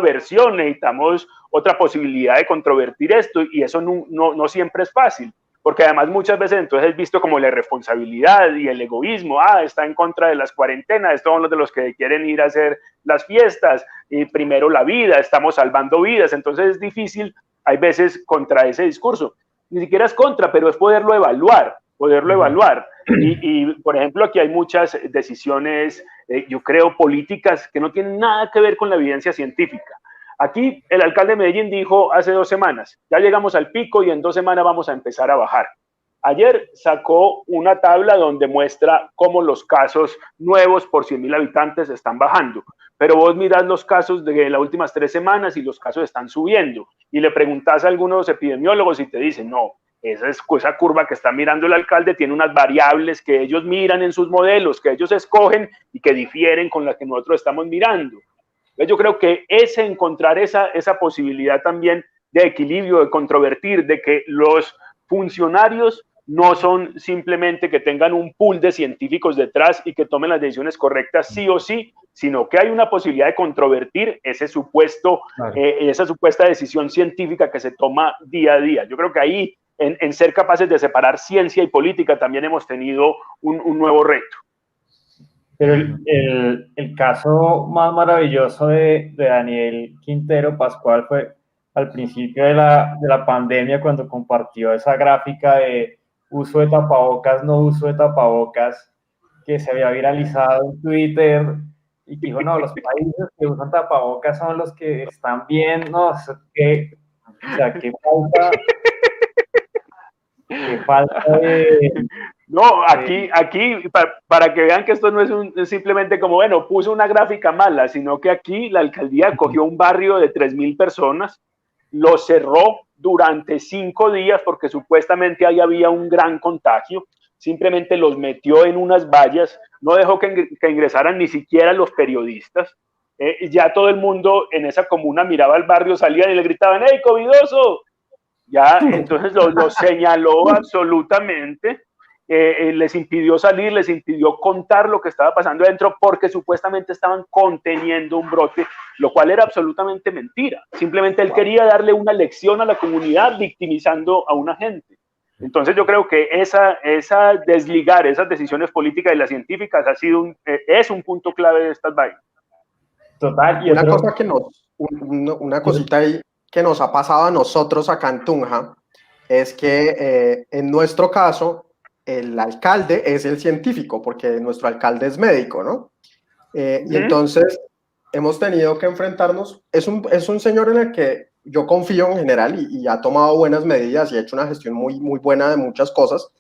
versión, necesitamos otra posibilidad de controvertir esto, y eso no siempre es fácil, porque además muchas veces entonces es visto como la irresponsabilidad y el egoísmo. Está en contra de las cuarentenas, estos son los de los que quieren ir a hacer las fiestas, y primero la vida, estamos salvando vidas. Entonces es difícil, hay veces, contra ese discurso. Ni siquiera es contra, pero es poderlo evaluar. Por ejemplo, aquí hay muchas decisiones, yo creo, políticas que no tienen nada que ver con la evidencia científica. Aquí el alcalde de Medellín dijo hace 2 semanas, ya llegamos al pico y en 2 semanas vamos a empezar a bajar. Ayer sacó una tabla donde muestra cómo los casos nuevos por 100.000 habitantes están bajando. Pero vos mirás los casos de las últimas 3 semanas y los casos están subiendo. Y le preguntás a algunos epidemiólogos y te dicen, no, esa curva que está mirando el alcalde tiene unas variables que ellos miran en sus modelos, que ellos escogen y que difieren con las que nosotros estamos mirando. Entonces yo creo que encontrar esa posibilidad también de equilibrio, de controvertir, de que los funcionarios no son simplemente que tengan un pool de científicos detrás y que tomen las decisiones correctas sí o sí, sino que hay una posibilidad de controvertir esa supuesta decisión científica que se toma día a día. Yo creo que ahí, en ser capaces de separar ciencia y política, también hemos tenido un nuevo reto. Pero el caso más maravilloso de Daniel Quintero Pascual fue al principio de la pandemia, cuando compartió esa gráfica de uso de tapabocas, no uso de tapabocas, que se había viralizado en Twitter, y que dijo, no, los países que usan tapabocas son los que están bien, no, o sea, qué falta de... No, aquí para que vean que esto no es simplemente como, bueno, puso una gráfica mala, sino que aquí la alcaldía cogió un barrio de 3.000 personas, lo cerró durante 5 días porque supuestamente ahí había un gran contagio, simplemente los metió en unas vallas, no dejó que ingresaran ni siquiera los periodistas, ya todo el mundo en esa comuna miraba al barrio, salían y le gritaban, ¡hey, covidoso! Ya, entonces lo señaló absolutamente, les impidió salir, les impidió contar lo que estaba pasando adentro porque supuestamente estaban conteniendo un brote, lo cual era absolutamente mentira. Simplemente él quería darle una lección a la comunidad victimizando a una gente. Entonces yo creo que desligar esas decisiones políticas y las científicas es un punto clave de estas vainas. Total. Y una cosita ahí que nos ha pasado a nosotros acá en Tunja es que en nuestro caso el alcalde es el científico, porque nuestro alcalde es médico, ¿no? Y entonces hemos tenido que enfrentarnos, es un señor en el que yo confío en general y ha tomado buenas medidas y ha hecho una gestión muy, muy buena de muchas cosas,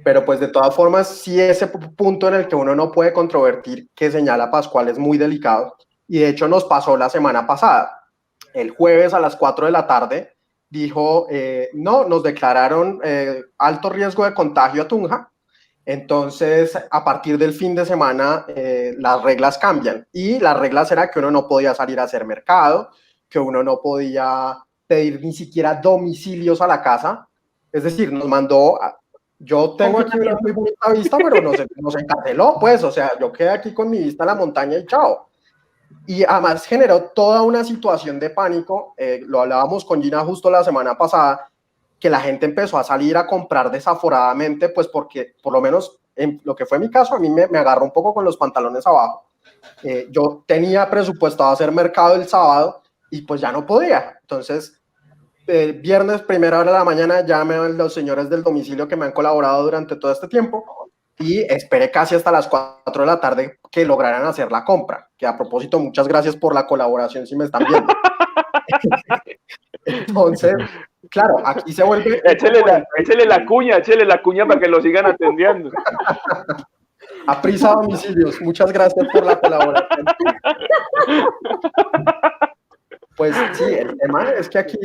pero pues de todas formas sí ese punto en el que uno no puede controvertir que señala Pascual es muy delicado, y de hecho nos pasó la semana pasada. El jueves a las 4 de la tarde dijo, no, nos declararon alto riesgo de contagio a Tunja, entonces a partir del fin de semana las reglas cambian, y las reglas era que uno no podía salir a hacer mercado, que uno no podía pedir ni siquiera domicilios a la casa, es decir, nos mandó, yo tengo aquí una muy bonita vista, pero nos encarceló, pues, o sea, yo quedé aquí con mi vista a la montaña y chao. Y además generó toda una situación de pánico, lo hablábamos con Gina justo la semana pasada, que la gente empezó a salir a comprar desaforadamente, pues porque por lo menos en lo que fue mi caso, a mí me agarró un poco con los pantalones abajo. Yo tenía presupuestado hacer mercado el sábado y pues ya no podía. Entonces, viernes, primera hora de la mañana, llamé a los señores del domicilio que me han colaborado durante todo este tiempo y esperé casi hasta las 4 de la tarde que lograran hacer la compra, que a propósito, muchas gracias por la colaboración si me están viendo. Entonces, claro, aquí se vuelve... Échele la cuña para que lo sigan atendiendo. A prisa domicilios, muchas gracias por la colaboración. Pues sí, el tema es que aquí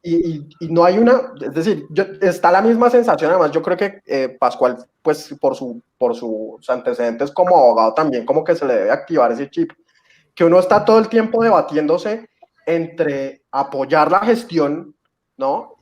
y no hay una, es decir, está la misma sensación. Además yo creo que Pascual, pues por sus antecedentes como abogado también como que se le debe activar ese chip, que uno está todo el tiempo debatiéndose entre apoyar la gestión, ¿no?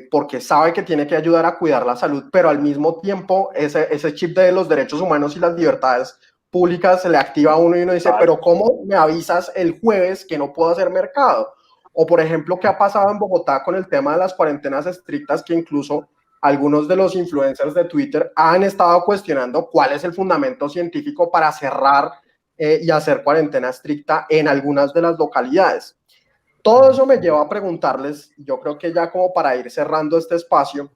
Porque sabe que tiene que ayudar a cuidar la salud, pero al mismo tiempo ese chip de los derechos humanos y las libertades públicas se le activa a uno y uno dice, pero ¿cómo me avisas el jueves que no puedo hacer mercado? O por ejemplo, ¿qué ha pasado en Bogotá con el tema de las cuarentenas estrictas, que incluso algunos de los influencers de Twitter han estado cuestionando cuál es el fundamento científico para cerrar y hacer cuarentena estricta en algunas de las localidades? Todo eso me lleva a preguntarles, yo creo que ya como para ir cerrando este espacio,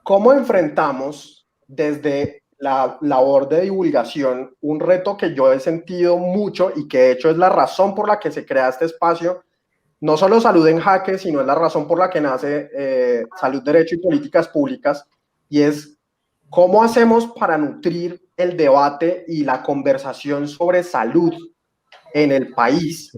¿cómo enfrentamos desde la labor de divulgación, un reto que yo he sentido mucho y que de hecho es la razón por la que se crea este espacio, no solo Salud en Jaque, sino es la razón por la que nace Salud, Derecho y Políticas Públicas, y es cómo hacemos para nutrir el debate y la conversación sobre salud en el país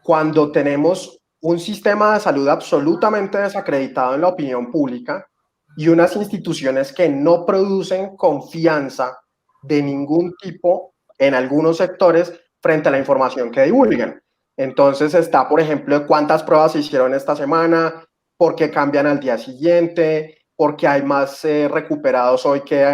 cuando tenemos un sistema de salud absolutamente desacreditado en la opinión pública y unas instituciones que no producen confianza de ningún tipo en algunos sectores frente a la información que divulgan. Entonces está, por ejemplo, cuántas pruebas se hicieron esta semana, por qué cambian al día siguiente, por qué hay más recuperados hoy que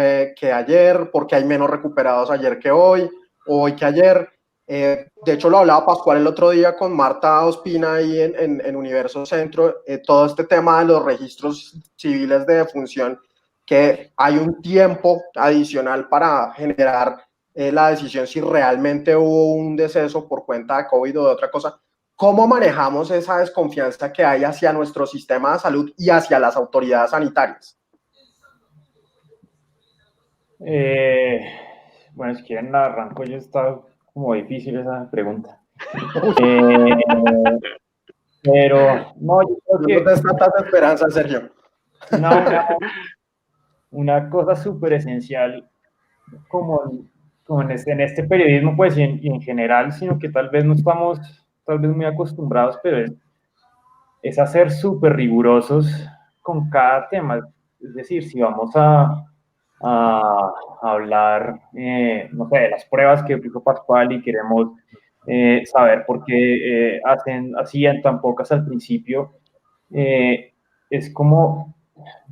ayer, por qué hay menos recuperados ayer que hoy, o hoy que ayer. De hecho, lo hablaba Pascual el otro día con Marta Ospina ahí en Universo Centro, todo este tema de los registros civiles de defunción, que hay un tiempo adicional para generar la decisión si realmente hubo un deceso por cuenta de COVID o de otra cosa. ¿Cómo manejamos esa desconfianza que hay hacia nuestro sistema de salud y hacia las autoridades sanitarias? Bueno, si quieren la arranco, yo está como difícil esa pregunta. Pero no, yo creo que... No te tantas esperanzas, Sergio. Una cosa súper esencial como en este periodismo, pues, y en general, sino que tal vez no estamos muy acostumbrados, pero es hacer súper rigurosos con cada tema. Es decir, si vamos a hablar, no sé, de las pruebas que aplicó Pascual y queremos saber por qué hacían tan pocas al principio, es como,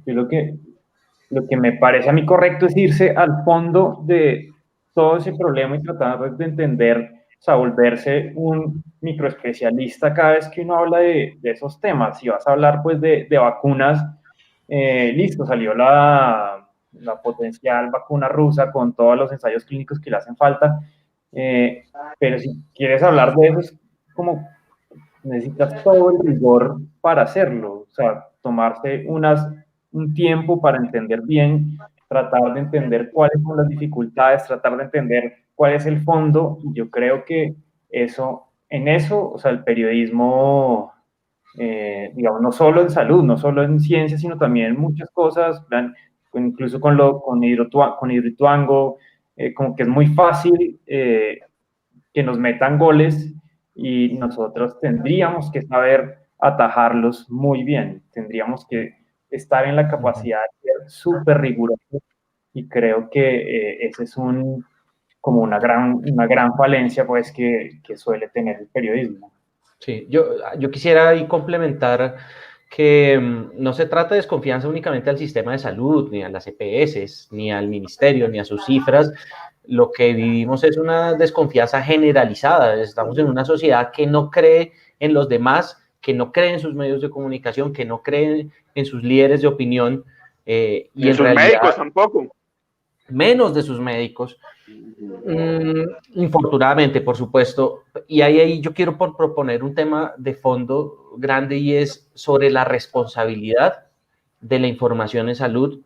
yo lo que me parece a mí correcto es irse al fondo de todo ese problema y tratar de entender, o sea, volverse un microespecialista cada vez que uno habla de esos temas. Si vas a hablar, pues, de vacunas, listo, salió la potencial vacuna rusa con todos los ensayos clínicos que le hacen falta, pero si quieres hablar de eso, es como necesitas todo el rigor para hacerlo, o sea, tomarse un tiempo para entender bien, tratar de entender cuáles son las dificultades, tratar de entender cuál es el fondo, y yo creo que en eso, o sea, el periodismo, digamos, no solo en salud, no solo en ciencia, sino también en muchas cosas, incluso con Hidroituango, como que es muy fácil que nos metan goles y nosotros tendríamos que saber atajarlos muy bien, tendríamos que estar en la capacidad de ser súper rigurosos y creo que ese es como una gran falencia pues que suele tener el periodismo. Sí, yo quisiera ahí complementar que no se trata de desconfianza únicamente al sistema de salud, ni a las EPS, ni al ministerio, ni a sus cifras. Lo que vivimos es una desconfianza generalizada. Estamos en una sociedad que no cree en los demás, que no cree en sus medios de comunicación, que no cree en sus líderes de opinión. Y en sus médicos tampoco. Menos de sus médicos. Infortunadamente, por supuesto. Y ahí yo quiero proponer un tema de fondo grande y es sobre la responsabilidad de la información en salud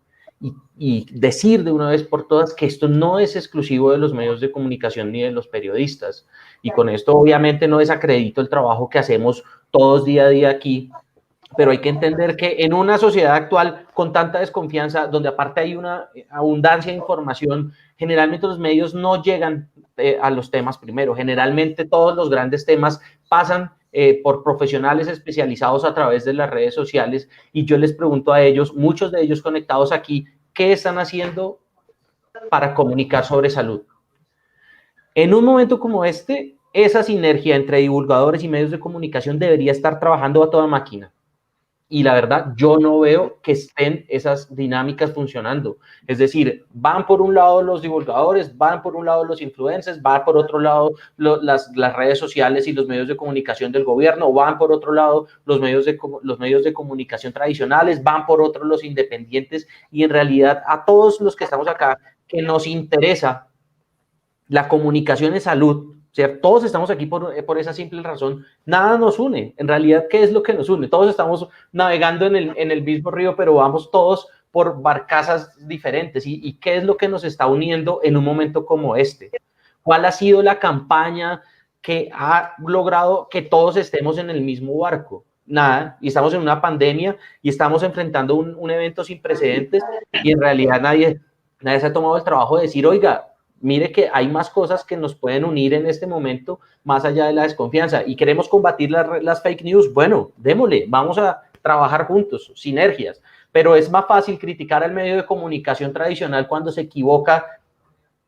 y decir de una vez por todas que esto no es exclusivo de los medios de comunicación ni de los periodistas. Y con esto obviamente no desacredito el trabajo que hacemos todos día a día aquí, pero hay que entender que en una sociedad actual con tanta desconfianza, donde aparte hay una abundancia de información, generalmente los medios no llegan a los temas primero. Generalmente todos los grandes temas pasan por profesionales especializados a través de las redes sociales y yo les pregunto a ellos, muchos de ellos conectados aquí, ¿qué están haciendo para comunicar sobre salud? En un momento como este, esa sinergia entre divulgadores y medios de comunicación debería estar trabajando a toda máquina. Y la verdad, yo no veo que estén esas dinámicas funcionando. Es decir, van por un lado los divulgadores, van por un lado los influencers, van por otro lado las redes sociales y los medios de comunicación del gobierno, van por otro lado los medios de comunicación tradicionales, van por otro los independientes. Y en realidad, a todos los que estamos acá, que nos interesa la comunicación en salud, o sea, todos estamos aquí por esa simple razón. Nada nos une. En realidad, ¿qué es lo que nos une? Todos estamos navegando en el mismo río, pero vamos todos por barcazas diferentes. ¿Y qué es lo que nos está uniendo en un momento como este? ¿Cuál ha sido la campaña que ha logrado que todos estemos en el mismo barco? Nada, y estamos en una pandemia y estamos enfrentando un evento sin precedentes y en realidad nadie se ha tomado el trabajo de decir, oiga, mire que hay más cosas que nos pueden unir en este momento más allá de la desconfianza y queremos combatir las fake news. Bueno, démosle, vamos a trabajar juntos, sinergias, pero es más fácil criticar al medio de comunicación tradicional cuando se equivoca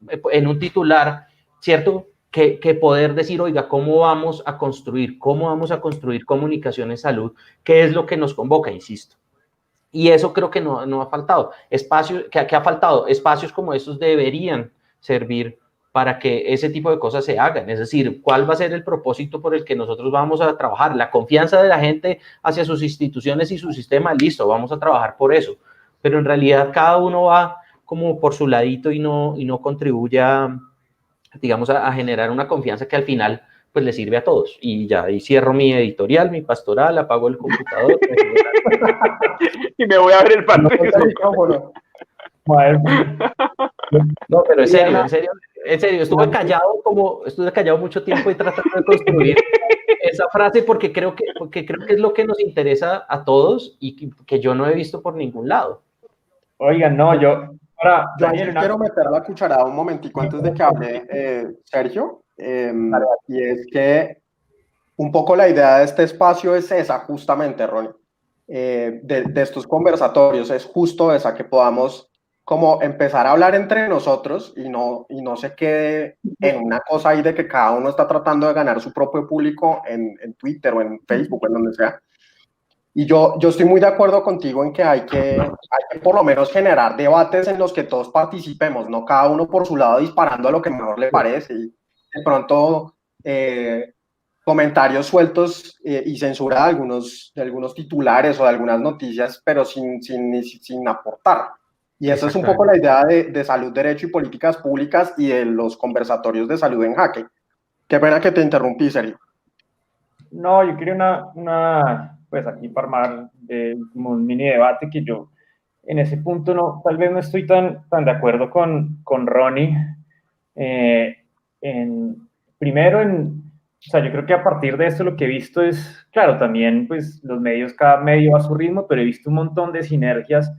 en un titular, ¿cierto? Que poder decir, oiga, ¿cómo vamos a construir comunicación en salud? ¿Qué es lo que nos convoca? Insisto. Y eso creo que no ha faltado. ¿Qué ha faltado? Espacios como estos deberían servir para que ese tipo de cosas se hagan. Es decir, ¿cuál va a ser el propósito por el que nosotros vamos a trabajar? La confianza de la gente hacia sus instituciones y su sistema, listo, vamos a trabajar por eso. Pero en realidad cada uno va como por su ladito y no contribuye a, digamos, a generar una confianza que al final pues le sirve a todos. Y ya, ahí cierro mi editorial, mi pastoral, apago el computador. Y me voy a ver el partido. No, pero en serio, estuve callado mucho tiempo y tratando de construir esa frase porque creo que es lo que nos interesa a todos y que yo no he visto por ningún lado. Oigan, no, yo quiero meter la cucharada un momentico antes de que hable Sergio, y es que un poco la idea de este espacio es esa, justamente, Ronnie, de estos conversatorios, es justo esa, que podamos como empezar a hablar entre nosotros y no se quede en una cosa ahí de que cada uno está tratando de ganar su propio público en Twitter o en Facebook o en donde sea. Y yo estoy muy de acuerdo contigo en que hay que por lo menos generar debates en los que todos participemos, no cada uno por su lado disparando a lo que mejor le parece y de pronto comentarios sueltos y censura de algunos titulares o de algunas noticias, pero sin aportar. Y esa es un poco la idea de salud, derecho y políticas públicas y de los conversatorios de salud en jaque. Qué pena que te interrumpí, Sergio. No, yo quería pues aquí para armar como un mini debate que yo en ese punto tal vez no estoy tan de acuerdo con Ronnie. O sea, yo creo que a partir de esto lo que he visto es, claro, también pues los medios, cada medio va a su ritmo, pero he visto un montón de sinergias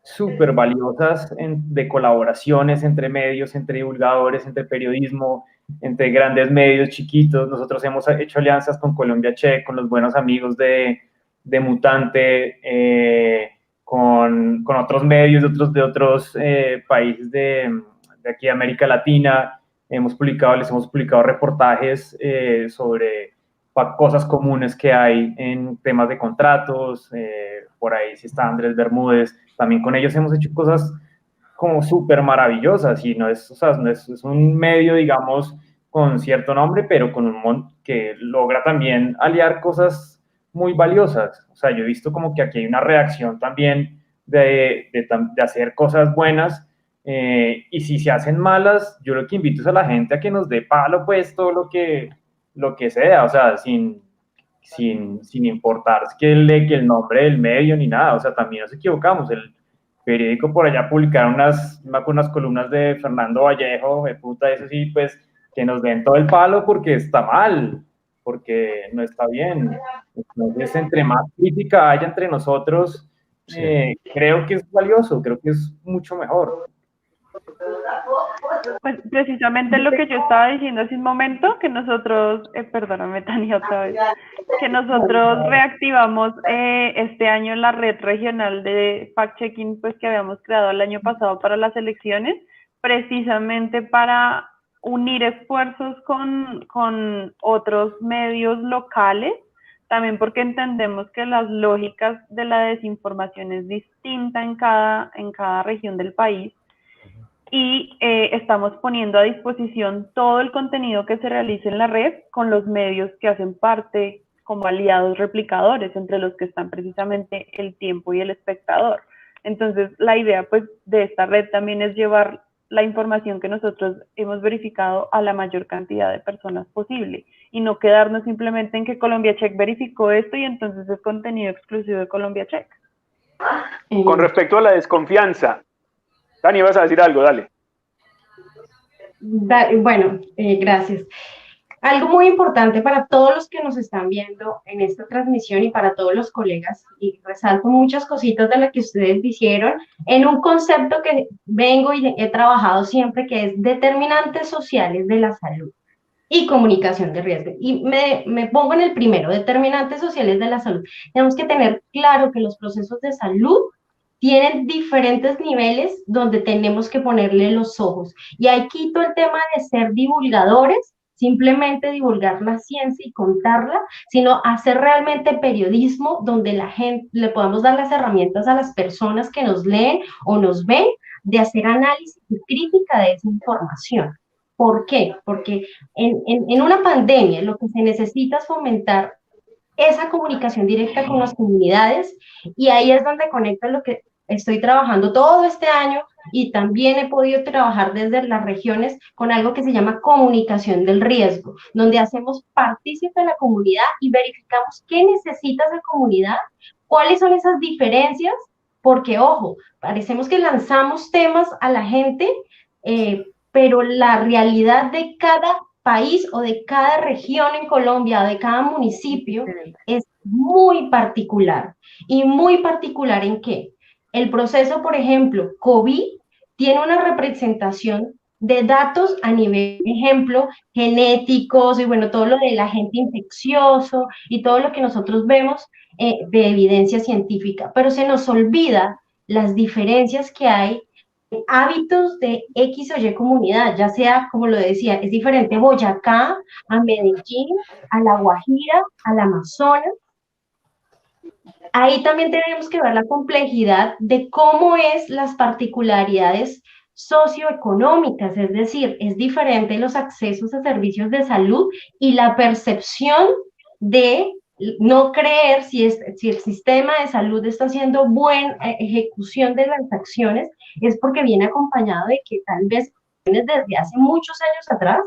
súper valiosas de colaboraciones entre medios, entre divulgadores, entre periodismo, entre grandes medios chiquitos. Nosotros hemos hecho alianzas con Colombia Check, con los buenos amigos de Mutante, con otros medios de otros países de aquí de América Latina. Les hemos publicado reportajes sobre cosas comunes que hay en temas de contratos. Por ahí sí está Andrés Bermúdez. También con ellos hemos hecho cosas como súper maravillosas y es un medio, digamos, con cierto nombre, pero que logra también aliar cosas muy valiosas. O sea, yo he visto como que aquí hay una reacción también de hacer cosas buenas, y si se hacen malas, yo lo que invito es a la gente a que nos dé palo, pues, todo lo que sea, o sea, sin importar que el nombre del medio ni nada. O sea, también nos equivocamos. El periódico por allá publicaron unas columnas de Fernando Vallejo, de puta, eso sí, pues, que nos den todo el palo porque está mal, porque no está bien. Entonces, entre más crítica haya entre nosotros, creo que es valioso, creo que es mucho mejor. Pues precisamente lo que yo estaba diciendo hace un momento, que nosotros, perdóname Tania otra vez, que nosotros reactivamos este año la red regional de fact-checking, pues que habíamos creado el año pasado para las elecciones, precisamente para unir esfuerzos con otros medios locales, también porque entendemos que las lógicas de la desinformación es distinta en cada región del país. Y estamos poniendo a disposición todo el contenido que se realice en la red con los medios que hacen parte como aliados replicadores, entre los que están precisamente El Tiempo y El Espectador. Entonces, la idea pues de esta red también es llevar la información que nosotros hemos verificado a la mayor cantidad de personas posible y no quedarnos simplemente en que Colombia Check verificó esto y entonces es contenido exclusivo de Colombia Check. Con respecto a la desconfianza, Dani, vas a decir algo, dale. Bueno, gracias. Algo muy importante para todos los que nos están viendo en esta transmisión y para todos los colegas, y resalto muchas cositas de las que ustedes dijeron, en un concepto que vengo y he trabajado siempre, que es determinantes sociales de la salud y comunicación de riesgo. Y me pongo en el primero, determinantes sociales de la salud. Tenemos que tener claro que los procesos de salud tienen diferentes niveles donde tenemos que ponerle los ojos. Y ahí quito el tema de ser divulgadores, simplemente divulgar la ciencia y contarla, sino hacer realmente periodismo donde la gente le podamos dar las herramientas a las personas que nos leen o nos ven de hacer análisis y crítica de esa información. ¿Por qué? Porque en una pandemia lo que se necesita es fomentar esa comunicación directa con las comunidades, y ahí es donde conecta lo que estoy trabajando todo este año, y también he podido trabajar desde las regiones con algo que se llama comunicación del riesgo, donde hacemos partícipe a la comunidad y verificamos qué necesita esa comunidad, cuáles son esas diferencias, porque ojo, parecemos que lanzamos temas a la gente, pero la realidad de cada país o de cada región en Colombia o de cada municipio es muy particular. ¿Y muy particular en qué? El proceso, por ejemplo, COVID tiene una representación de datos a nivel, ejemplo, genéticos y bueno, todo lo del agente infeccioso y todo lo que nosotros vemos de evidencia científica, pero se nos olvida las diferencias que hay, hábitos de X o Y comunidad, ya sea, como lo decía, es diferente Boyacá, a Medellín, a La Guajira, al Amazonas. Ahí también tenemos que ver la complejidad de cómo es las particularidades socioeconómicas, es decir, es diferente los accesos a servicios de salud y la percepción de no creer si el sistema de salud está haciendo buena ejecución de las acciones, es porque viene acompañado de que tal vez desde hace muchos años atrás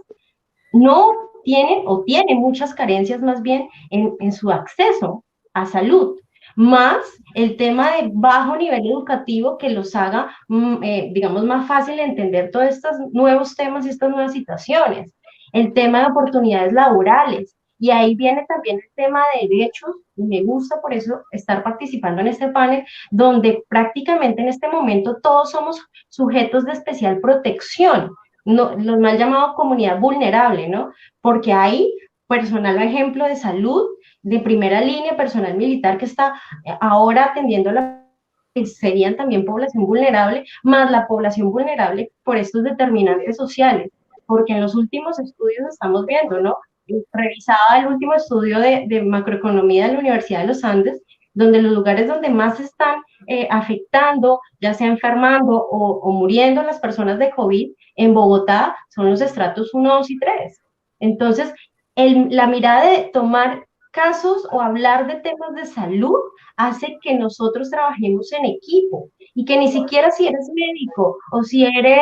no tienen o tienen muchas carencias más bien en su acceso a salud, más el tema de bajo nivel educativo que los haga, digamos, más fácil entender todos estos nuevos temas y estas nuevas situaciones, el tema de oportunidades laborales, y ahí viene también el tema de derechos, y me gusta por eso estar participando en este panel, donde prácticamente en este momento todos somos sujetos de especial protección, no, los mal llamados comunidad vulnerable, ¿no? Porque hay personal, por ejemplo, de salud, de primera línea, personal militar que está ahora atendiendo que serían también población vulnerable, más la población vulnerable por estos determinantes sociales, porque en los últimos estudios estamos viendo, ¿no? Revisaba el último estudio de macroeconomía de la Universidad de los Andes, donde los lugares donde más se están afectando, ya sea enfermando o muriendo las personas de COVID, en Bogotá son los estratos 1, 2 y 3. Entonces, la mirada de tomar casos o hablar de temas de salud hace que nosotros trabajemos en equipo, y que ni siquiera si eres médico o si eres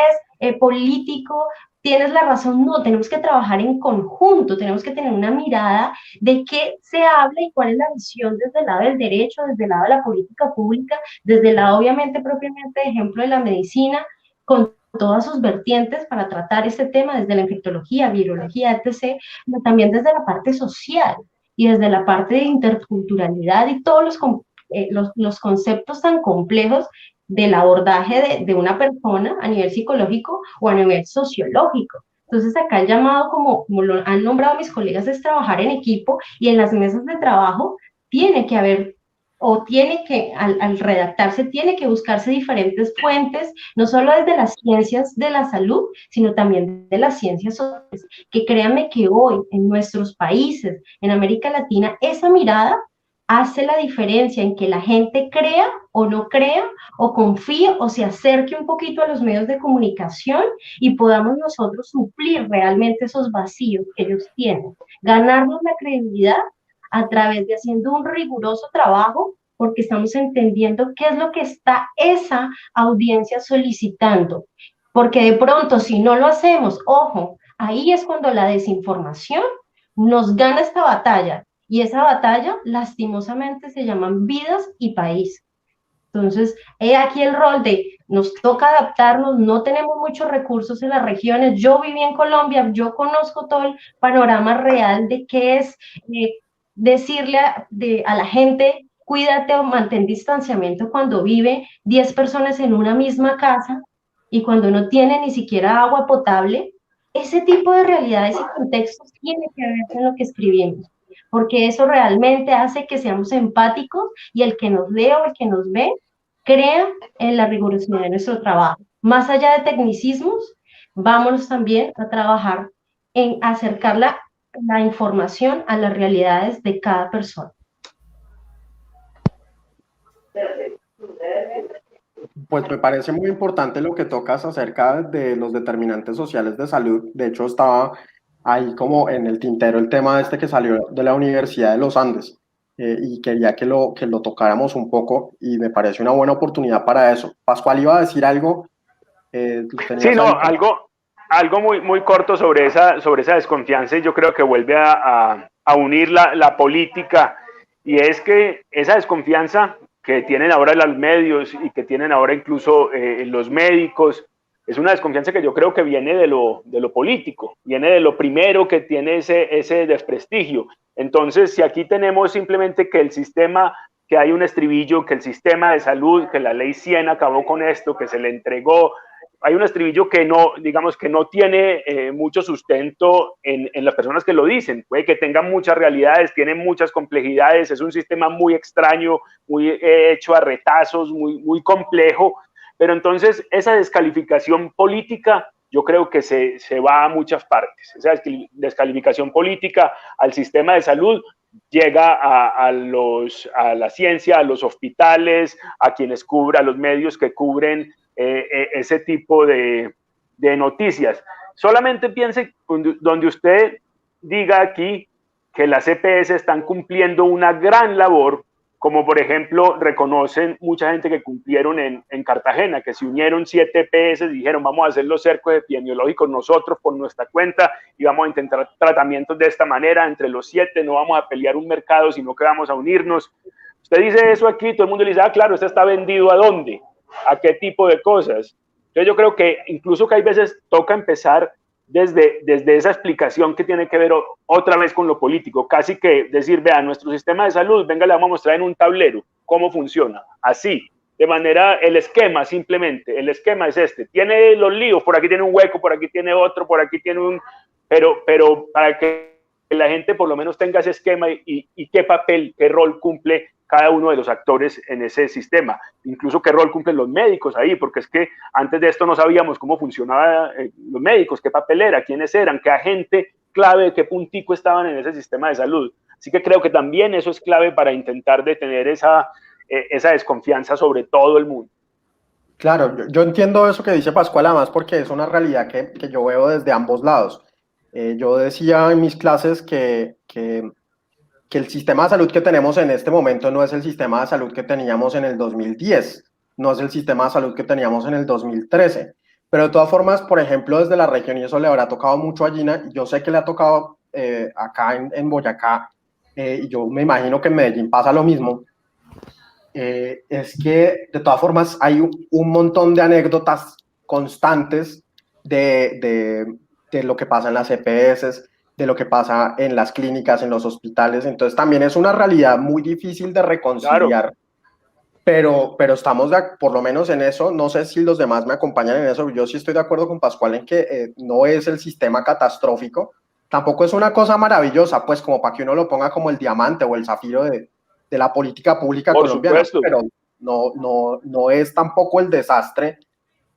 político tienes la razón, no, tenemos que trabajar en conjunto, tenemos que tener una mirada de qué se habla y cuál es la visión desde el lado del derecho, desde el lado de la política pública, desde el lado obviamente propiamente de ejemplo de la medicina, con todas sus vertientes para tratar este tema desde la infectología, virología, etc., pero también desde la parte social y desde la parte de interculturalidad y todos los conceptos tan complejos del abordaje de una persona a nivel psicológico o a nivel sociológico. Entonces acá el llamado, como lo han nombrado mis colegas, es trabajar en equipo, y en las mesas de trabajo tiene que haber, o tiene que, al redactarse, tiene que buscarse diferentes fuentes, no solo desde las ciencias de la salud, sino también de las ciencias sociales, que créanme que hoy en nuestros países, en América Latina, esa mirada hace la diferencia en que la gente crea o no crea, o confíe o se acerque un poquito a los medios de comunicación, y podamos nosotros suplir realmente esos vacíos que ellos tienen, ganarnos la credibilidad a través de haciendo un riguroso trabajo, porque estamos entendiendo qué es lo que está esa audiencia solicitando, porque de pronto si no lo hacemos, ojo, ahí es cuando la desinformación nos gana esta batalla, y esa batalla lastimosamente se llaman vidas y país. Entonces, he aquí el rol de nos toca adaptarnos, no tenemos muchos recursos en las regiones. Yo viví en Colombia, yo conozco todo el panorama real de qué es decirle a la gente, cuídate o mantén distanciamiento cuando vive 10 personas en una misma casa y cuando no tiene ni siquiera agua potable. Ese tipo de realidades y contextos tiene que ver con lo que escribimos, porque eso realmente hace que seamos empáticos y el que nos lee o el que nos ve crea en la rigurosidad de nuestro trabajo. Más allá de tecnicismos, vámonos también a trabajar en acercar la información a las realidades de cada persona. Pues me parece muy importante lo que tocas acerca de los determinantes sociales de salud. De hecho, estaba ahí como en el tintero el tema este que salió de la Universidad de los Andes, y quería que lo tocáramos un poco y me parece una buena oportunidad para eso. Pascual iba a decir algo. Sí, no, algo muy corto sobre esa desconfianza, y yo creo que vuelve a unir la política, y es que esa desconfianza que tienen ahora los medios y que tienen ahora incluso los médicos, es una desconfianza que yo creo que viene de lo político, viene de lo primero que tiene ese desprestigio. Entonces, si aquí tenemos simplemente que el sistema, que hay un estribillo, que el sistema de salud, que la ley 100 acabó con esto, que se le entregó, hay un estribillo que no, digamos, que no tiene mucho sustento en las personas que lo dicen. Puede que tengan muchas realidades, tienen muchas complejidades, es un sistema muy extraño, muy hecho a retazos, muy complejo, pero entonces esa descalificación política yo creo que se va a muchas partes. Esa descalificación política al sistema de salud llega a la ciencia, a los hospitales, a quienes cubren, a los medios que cubren ese tipo de noticias. Solamente piense donde usted diga aquí que las EPS están cumpliendo una gran labor, como por ejemplo reconocen mucha gente que cumplieron en Cartagena, que se unieron 7 EPS y dijeron vamos a hacer los cercos epidemiológicos nosotros por nuestra cuenta y vamos a intentar tratamientos de esta manera entre los 7, no vamos a pelear un mercado, sino que vamos a unirnos. Usted dice eso aquí, todo el mundo le dice, claro, este está vendido ¿a dónde? ¿A qué tipo de cosas? Entonces yo creo que incluso que hay veces toca empezar desde esa explicación que tiene que ver otra vez con lo político, casi que decir, vean, nuestro sistema de salud, venga, le vamos a mostrar en un tablero cómo funciona, así, de manera, el esquema simplemente, el esquema es este, tiene los líos, por aquí tiene un hueco, por aquí tiene otro, por aquí tiene un, pero para que la gente por lo menos tenga ese esquema y qué papel, qué rol cumple cada uno de los actores en ese sistema, incluso qué rol cumplen los médicos ahí, porque es que antes de esto no sabíamos cómo funcionaban los médicos, qué papel era, quiénes eran, qué agente clave, qué puntico estaban en ese sistema de salud. Así que creo que también eso es clave para intentar detener esa desconfianza sobre todo el mundo. Claro, yo entiendo eso que dice Pascual, además porque es una realidad que yo veo desde ambos lados. Yo decía en mis clases que el sistema de salud que tenemos en este momento no es el sistema de salud que teníamos en el 2010, no es el sistema de salud que teníamos en el 2013. Pero de todas formas, por ejemplo, desde la región, y eso le habrá tocado mucho a Gina, y yo sé que le ha tocado acá en Boyacá, y yo me imagino que en Medellín pasa lo mismo, es que de todas formas hay un montón de anécdotas constantes de lo que pasa en las EPS, de lo que pasa en las clínicas, en los hospitales. Entonces también es una realidad muy difícil de reconciliar, claro. pero estamos por lo menos en eso. No sé si los demás me acompañan en eso. Yo sí estoy de acuerdo con Pascual en que no es el sistema catastrófico, tampoco es una cosa maravillosa, pues como para que uno lo ponga como el diamante o el zafiro de la política pública por colombiana, supuesto. Pero no es tampoco el desastre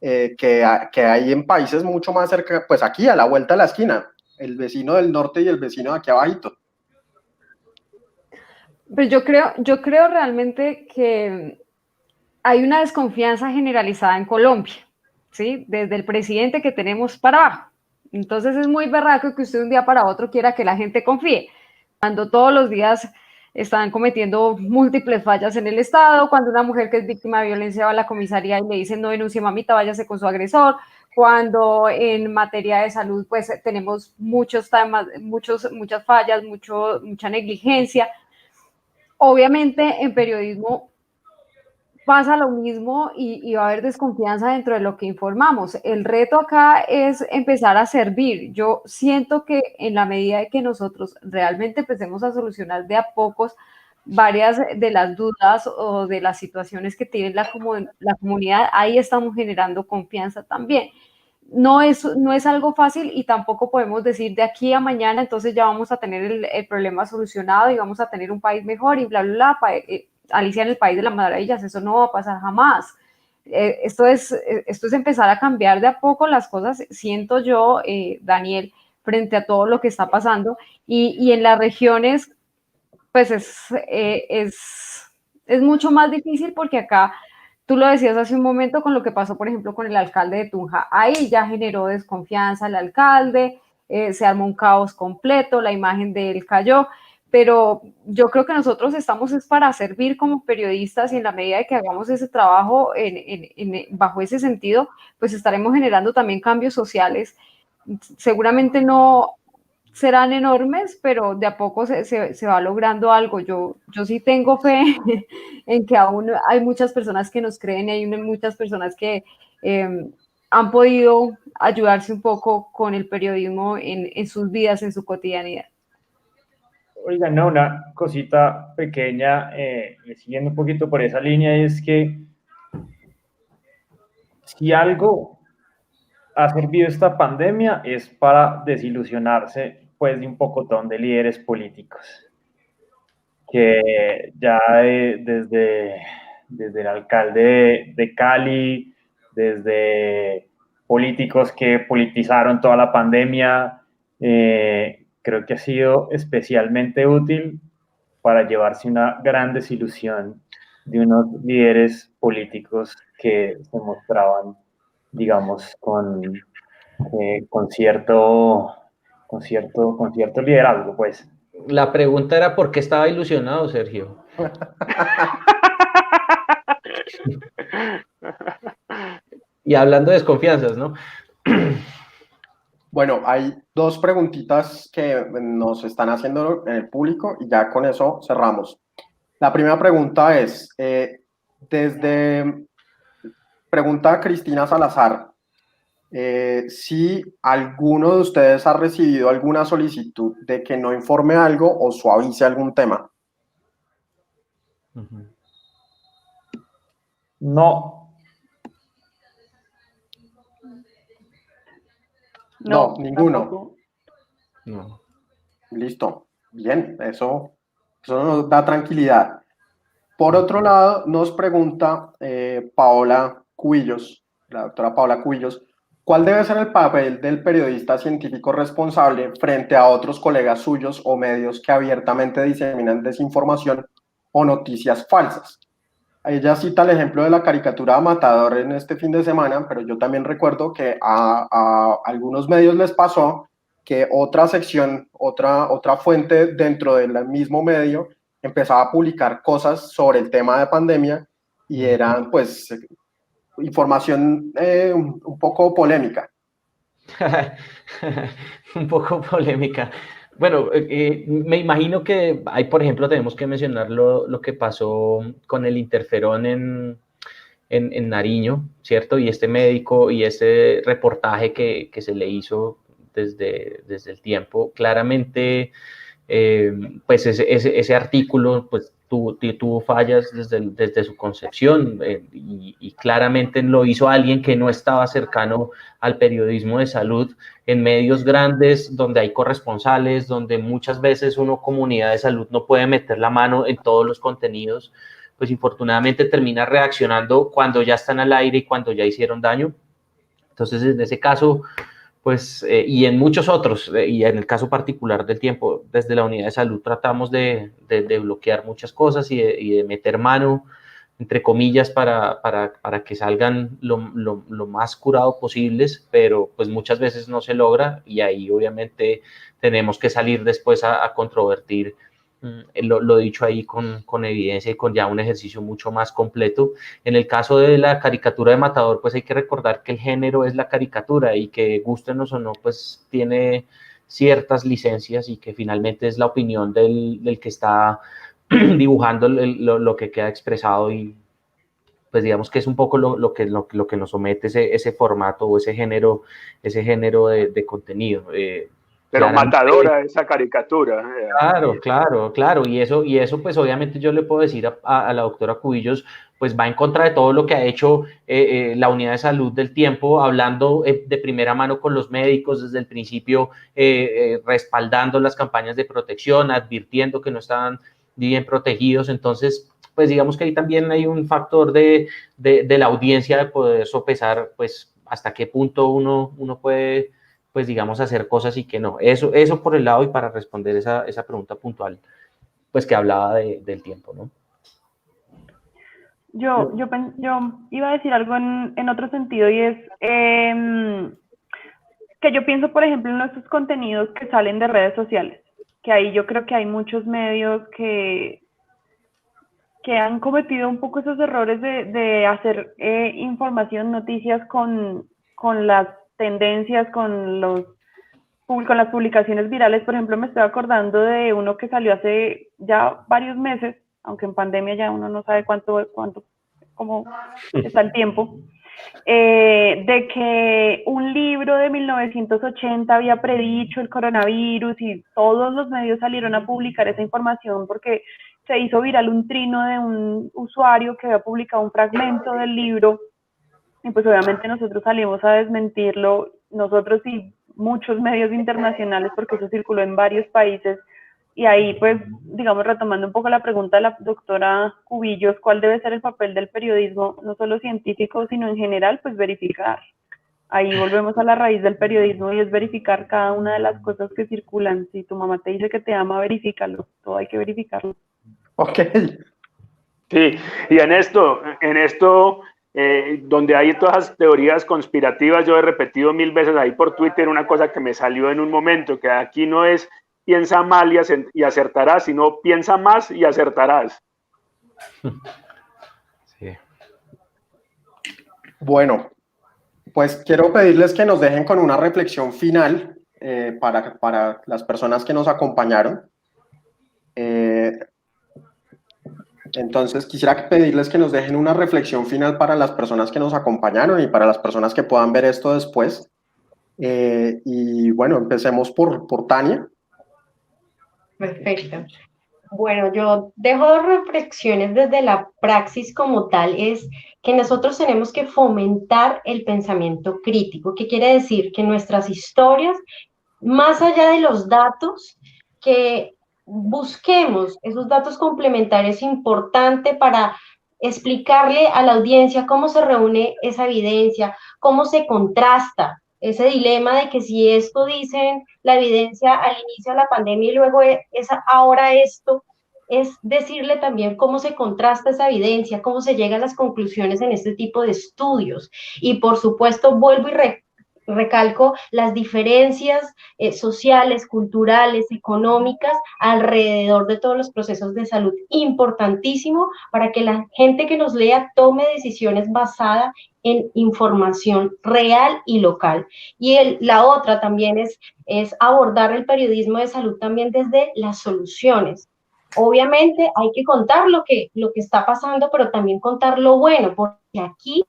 que hay en países mucho más cerca, pues aquí a la vuelta de la esquina, el vecino del norte y el vecino de aquí abajito. Pues yo creo realmente que hay una desconfianza generalizada en Colombia, ¿sí? Desde el presidente que tenemos para abajo. Entonces es muy berraco que usted de un día para otro quiera que la gente confíe, cuando todos los días están cometiendo múltiples fallas en el Estado, cuando una mujer que es víctima de violencia va a la comisaría y le dicen no denuncie mamita, váyase con su agresor, cuando en materia de salud pues tenemos muchos temas, muchas fallas, mucha negligencia. Obviamente en periodismo pasa lo mismo y va a haber desconfianza dentro de lo que informamos. El reto acá es empezar a servir. Yo siento que en la medida de que nosotros realmente empecemos a solucionar de a pocos varias de las dudas o de las situaciones que tiene la comunidad, ahí estamos generando confianza también. No es algo fácil y tampoco podemos decir de aquí a mañana entonces ya vamos a tener el problema solucionado y vamos a tener un país mejor y bla, bla, bla, Alicia en el País de las Maravillas, eso no va a pasar jamás. Esto es empezar a cambiar de a poco las cosas, siento yo, Daniel, frente a todo lo que está pasando y en las regiones pues es mucho más difícil porque acá, tú lo decías hace un momento con lo que pasó, por ejemplo, con el alcalde de Tunja, ahí ya generó desconfianza el alcalde, se armó un caos completo, la imagen de él cayó, pero yo creo que nosotros estamos es para servir como periodistas y en la medida de que hagamos ese trabajo bajo ese sentido, pues estaremos generando también cambios sociales, seguramente no serán enormes, pero de a poco se va logrando algo. Yo sí tengo fe en que aún hay muchas personas que nos creen y hay muchas personas que han podido ayudarse un poco con el periodismo en sus vidas, en su cotidianidad. Oiga, no, una cosita pequeña, siguiendo un poquito por esa línea, es que si algo ha servido esta pandemia es para desilusionarse pues de un pocotón de líderes políticos que ya desde el alcalde de Cali, desde políticos que politizaron toda la pandemia, creo que ha sido especialmente útil para llevarse una gran desilusión de unos líderes políticos que se mostraban, digamos, con cierto liderazgo, pues. La pregunta era ¿por qué estaba ilusionado, Sergio? Y hablando de desconfianzas, ¿no? Bueno, hay dos preguntitas que nos están haciendo en el público y ya con eso cerramos. La primera pregunta es, pregunta Cristina Salazar, si alguno de ustedes ha recibido alguna solicitud de que no informe algo o suavice algún tema. No. No, ninguno. Tampoco. No. Listo. Bien, eso nos da tranquilidad. Por otro lado, nos pregunta Paola Cubillos, la doctora Paola Cubillos, ¿cuál debe ser el papel del periodista científico responsable frente a otros colegas suyos o medios que abiertamente diseminan desinformación o noticias falsas? Ella cita el ejemplo de la caricatura Matador en este fin de semana, pero yo también recuerdo que a algunos medios les pasó que otra sección, otra fuente dentro del mismo medio empezaba a publicar cosas sobre el tema de pandemia y eran pues información un poco polémica. Un poco polémica. Bueno, me imagino que hay, por ejemplo, tenemos que mencionar lo que pasó con el interferón en Nariño, ¿cierto? Y este médico y ese reportaje que se le hizo desde el tiempo, claramente, pues ese artículo pues, tuvo fallas desde su concepción y claramente lo hizo alguien que no estaba cercano al periodismo de salud en medios grandes donde hay corresponsales, donde muchas veces uno, comunidad de salud, no puede meter la mano en todos los contenidos, pues infortunadamente termina reaccionando cuando ya están al aire y cuando ya hicieron daño. Entonces, en ese caso, pues, y en muchos otros, y en el caso particular del tiempo, desde la unidad de salud tratamos de bloquear muchas cosas y de meter mano, entre comillas, para que salgan lo más curado posibles, pero pues muchas veces no se logra y ahí obviamente tenemos que salir después a controvertir lo dicho ahí con evidencia y con ya un ejercicio mucho más completo. En el caso de la caricatura de Matador, pues hay que recordar que el género es la caricatura y que gústenos o no, pues tiene ciertas licencias y que finalmente es la opinión del que está dibujando lo que queda expresado y pues digamos que es un poco lo que nos somete ese formato o ese género de contenido. Pero matadora esa caricatura. Claro, y eso pues obviamente yo le puedo decir a la doctora Cubillos, pues va en contra de todo lo que ha hecho la unidad de salud del tiempo, hablando de primera mano con los médicos desde el principio, respaldando las campañas de protección, advirtiendo que no estaban bien protegidos. Entonces, pues digamos que ahí también hay un factor de la audiencia de poder sopesar pues hasta qué punto uno puede, pues digamos, hacer cosas y que no. Eso por el lado, y para responder esa pregunta puntual, pues que hablaba del tiempo, ¿no? Yo iba a decir algo en otro sentido, y es que yo pienso, por ejemplo, en estos contenidos que salen de redes sociales, que ahí yo creo que hay muchos medios que han cometido un poco esos errores de hacer información, noticias con las tendencias, con las publicaciones virales. Por ejemplo, me estoy acordando de uno que salió hace ya varios meses, aunque en pandemia ya uno no sabe cómo está el tiempo, de que un libro de 1980 había predicho el coronavirus, y todos los medios salieron a publicar esa información porque se hizo viral un trino de un usuario que había publicado un fragmento del libro, y pues obviamente nosotros salimos a desmentirlo, nosotros y muchos medios internacionales, porque eso circuló en varios países. Y ahí, pues, digamos, retomando un poco la pregunta de la doctora Cubillos, ¿cuál debe ser el papel del periodismo, no solo científico, sino en general? Pues verificar. Ahí volvemos a la raíz del periodismo, y es verificar cada una de las cosas que circulan. Si tu mamá te dice que te ama, verifícalo. Todo hay que verificarlo. Ok. Sí, y en esto donde hay todas las teorías conspirativas, yo he repetido 1000 veces ahí por Twitter una cosa que me salió en un momento, que aquí no es piensa mal y acertarás, sino piensa más y acertarás. Sí. Bueno, pues quiero pedirles que nos dejen con una reflexión final para las personas que nos acompañaron. Entonces, quisiera pedirles que nos dejen una reflexión final para las personas que nos acompañaron y para las personas que puedan ver esto después. Y bueno, empecemos por Tania. Perfecto. Bueno, yo dejo dos reflexiones desde la praxis como tal, es que nosotros tenemos que fomentar el pensamiento crítico. ¿Qué quiere decir? Que nuestras historias, más allá de los datos, que busquemos esos datos complementarios importantes para explicarle a la audiencia cómo se reúne esa evidencia, cómo se contrasta ese dilema de que si esto dicen la evidencia al inicio de la pandemia y luego ahora esto, es decirle también cómo se contrasta esa evidencia, cómo se llega a las conclusiones en este tipo de estudios. Y por supuesto, vuelvo y recalco las diferencias sociales, culturales, económicas alrededor de todos los procesos de salud. Importantísimo para que la gente que nos lea tome decisiones basadas en información real y local. Y la otra también es abordar el periodismo de salud también desde las soluciones. Obviamente hay que contar lo que está pasando, pero también contar lo bueno, porque aquí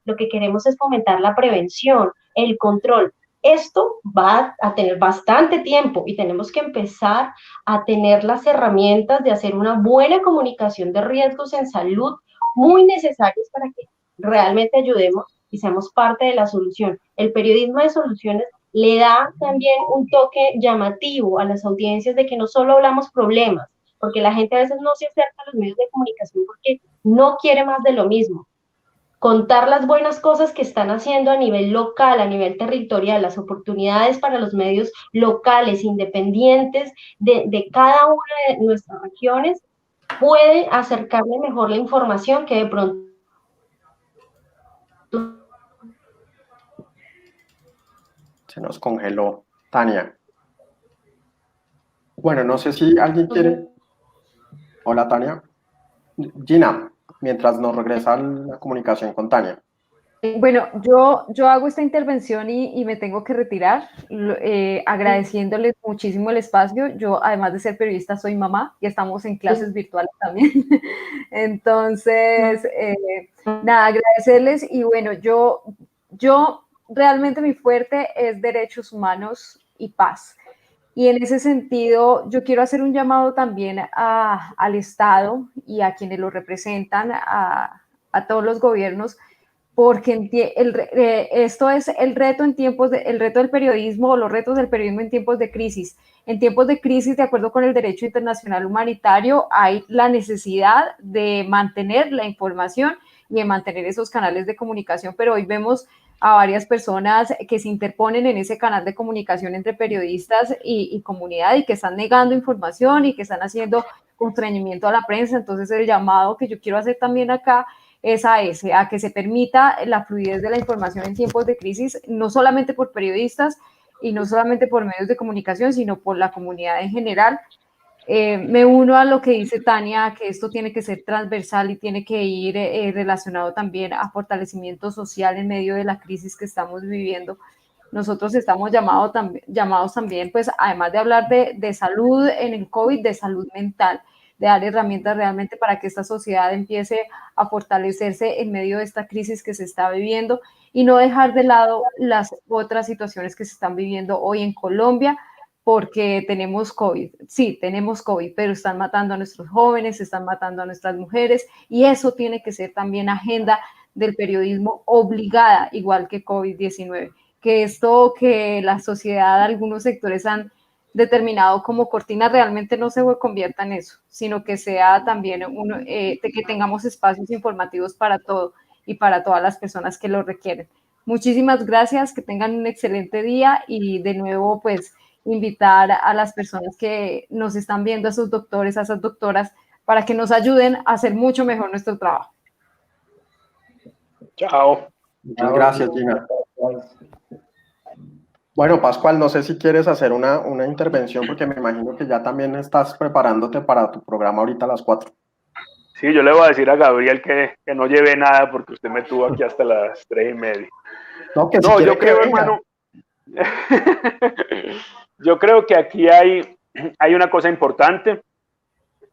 lo que queremos es fomentar la prevención, el control. Esto va a tener bastante tiempo y tenemos que empezar a tener las herramientas de hacer una buena comunicación de riesgos en salud, muy necesarias para que realmente ayudemos y seamos parte de la solución. El periodismo de soluciones le da también un toque llamativo a las audiencias de que no solo hablamos problemas, porque la gente a veces no se acerca a los medios de comunicación porque no quiere más de lo mismo. Contar las buenas cosas que están haciendo a nivel local, a nivel territorial, las oportunidades para los medios locales, independientes de cada una de nuestras regiones, puede acercarle mejor la información que de pronto. Se nos congeló Tania. Bueno, no sé si alguien quiere. Hola, Tania. Gina, mientras nos regresa la comunicación con Tania. Bueno, yo hago esta intervención y me tengo que retirar, agradeciéndoles muchísimo el espacio. Yo, además de ser periodista, soy mamá y estamos en clases virtuales también. Entonces, nada, agradecerles y bueno, yo realmente mi fuerte es derechos humanos y paz. Y en ese sentido, yo quiero hacer un llamado también al Estado y a quienes lo representan, a todos los gobiernos, porque esto es el reto en tiempos el reto del periodismo o los retos del periodismo en tiempos de crisis. En tiempos de crisis, de acuerdo con el derecho internacional humanitario, hay la necesidad de mantener la información y de mantener esos canales de comunicación, pero hoy vemos a varias personas que se interponen en ese canal de comunicación entre periodistas y comunidad y que están negando información y que están haciendo constreñimiento a la prensa. Entonces, el llamado que yo quiero hacer también acá es a que se permita la fluidez de la información en tiempos de crisis, no solamente por periodistas y no solamente por medios de comunicación, sino por la comunidad en general. Me uno a lo que dice Tania, que esto tiene que ser transversal y tiene que ir relacionado también a fortalecimiento social en medio de la crisis que estamos viviendo. Nosotros estamos llamados también, pues, además de hablar de salud en el COVID, de salud mental, de dar herramientas realmente para que esta sociedad empiece a fortalecerse en medio de esta crisis que se está viviendo y no dejar de lado las otras situaciones que se están viviendo hoy en Colombia, porque tenemos COVID. Sí, tenemos COVID, pero están matando a nuestros jóvenes, están matando a nuestras mujeres y eso tiene que ser también agenda del periodismo obligada, igual que COVID-19. Que esto que la sociedad, algunos sectores han determinado como cortina realmente no se convierta en eso, sino que sea también que tengamos espacios informativos para todo y para todas las personas que lo requieren. Muchísimas gracias, que tengan un excelente día y de nuevo pues invitar a las personas que nos están viendo, a sus doctores, a esas doctoras, para que nos ayuden a hacer mucho mejor nuestro trabajo. Chao. Muchas gracias, Gina. Bueno, Pascual, no sé si quieres hacer una intervención porque me imagino que ya también estás preparándote para tu programa ahorita a las 4. Sí, yo le voy a decir a Gabriel que no lleve nada porque usted me tuvo aquí hasta las 3:30. No, que si yo creo, hermano, yo creo que aquí hay una cosa importante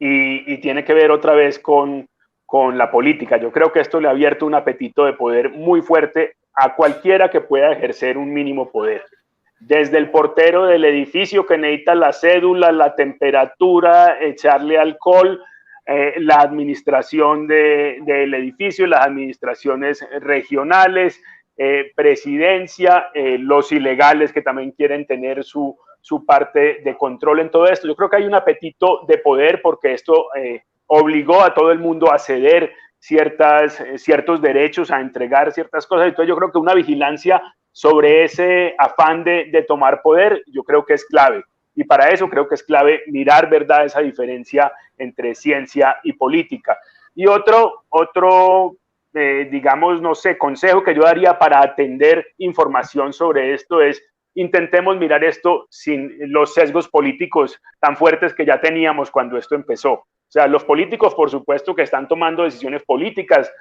y tiene que ver otra vez con la política. Yo creo que esto le ha abierto un apetito de poder muy fuerte a cualquiera que pueda ejercer un mínimo poder. Desde el portero del edificio que necesita la cédula, la temperatura, echarle alcohol, la administración del edificio, las administraciones regionales, presidencia, los ilegales que también quieren tener su parte de control en todo esto. Yo creo que hay un apetito de poder porque esto obligó a todo el mundo a ceder ciertos derechos, a entregar ciertas cosas. Entonces yo creo que una vigilancia sobre ese afán de tomar poder, yo creo que es clave. Y para eso creo que es clave mirar, ¿verdad?, esa diferencia entre ciencia y política. Y otro digamos, no sé, consejo que yo daría para atender información sobre esto es intentemos mirar esto sin los sesgos políticos tan fuertes que ya teníamos cuando esto empezó. O sea, los políticos, por supuesto, que están tomando decisiones políticas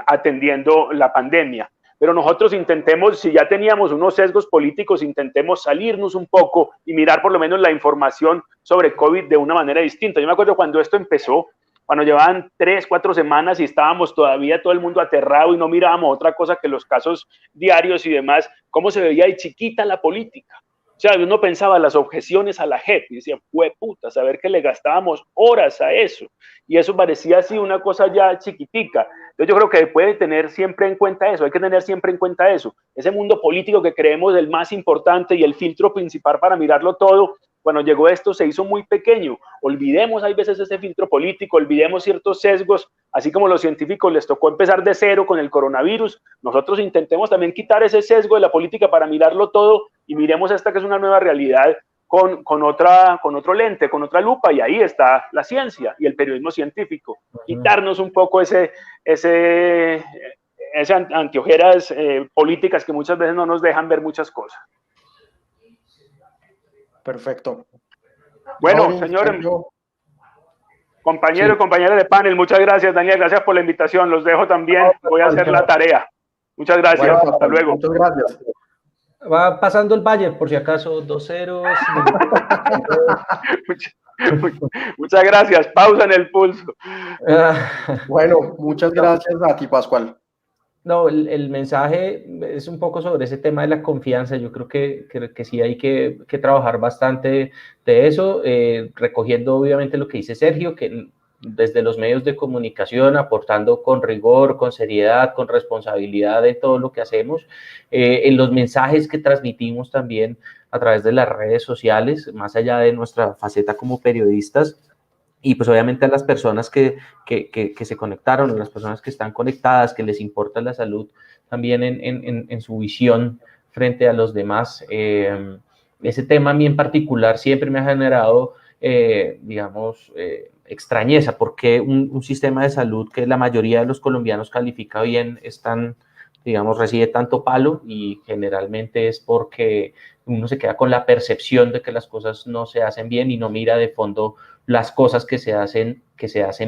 atendiendo la pandemia. Pero nosotros intentemos, si ya teníamos unos sesgos políticos, intentemos salirnos un poco y mirar por lo menos la información sobre COVID de una manera distinta. Yo me acuerdo cuando esto empezó, cuando llevaban 3, 4 semanas y estábamos todavía todo el mundo aterrado y no mirábamos otra cosa que los casos diarios y demás, cómo se veía ahí chiquita la política. O sea, uno pensaba las objeciones a la JEP y decía, fue puta, saber que le gastábamos horas a eso. Y eso parecía así una cosa ya chiquitica. Entonces yo creo que puede tener siempre en cuenta eso, hay que tener siempre en cuenta eso. Ese mundo político que creemos el más importante y el filtro principal para mirarlo todo, cuando llegó esto se hizo muy pequeño. Olvidemos hay veces ese filtro político, olvidemos ciertos sesgos, así como los científicos les tocó empezar de cero con el coronavirus, nosotros intentemos también quitar ese sesgo de la política para mirarlo todo y miremos esta que es una nueva realidad con otro lente, con otra lupa, y ahí está la ciencia y el periodismo científico. Quitarnos un poco ese anteojeras políticas que muchas veces no nos dejan ver muchas cosas. Perfecto. Bueno, señores, compañeros y compañeras de panel, muchas gracias, Daniel, gracias por la invitación, los dejo también, voy a hacer la tarea. Muchas gracias, Bueno, hasta luego. muchas gracias. Va pasando el Bayern, por si acaso, 2-0. Muchas gracias, pausa en el pulso. Bueno, muchas gracias a ti, Pascual. No, el mensaje es un poco sobre ese tema de la confianza. Yo creo que sí hay que trabajar bastante de eso, recogiendo obviamente lo que dice Sergio, que desde los medios de comunicación, aportando con rigor, con seriedad, con responsabilidad de todo lo que hacemos, en los mensajes que transmitimos también a través de las redes sociales, más allá de nuestra faceta como periodistas. Y pues obviamente a las personas que se conectaron, a las personas que están conectadas, que les importa la salud también en su visión frente a los demás. Ese tema a mí en particular siempre me ha generado, digamos, extrañeza, porque un sistema de salud que la mayoría de los colombianos califica bien digamos, recibe tanto palo, y generalmente es porque uno se queda con la percepción de que las cosas no se hacen bien y no mira de fondo las cosas que se hacen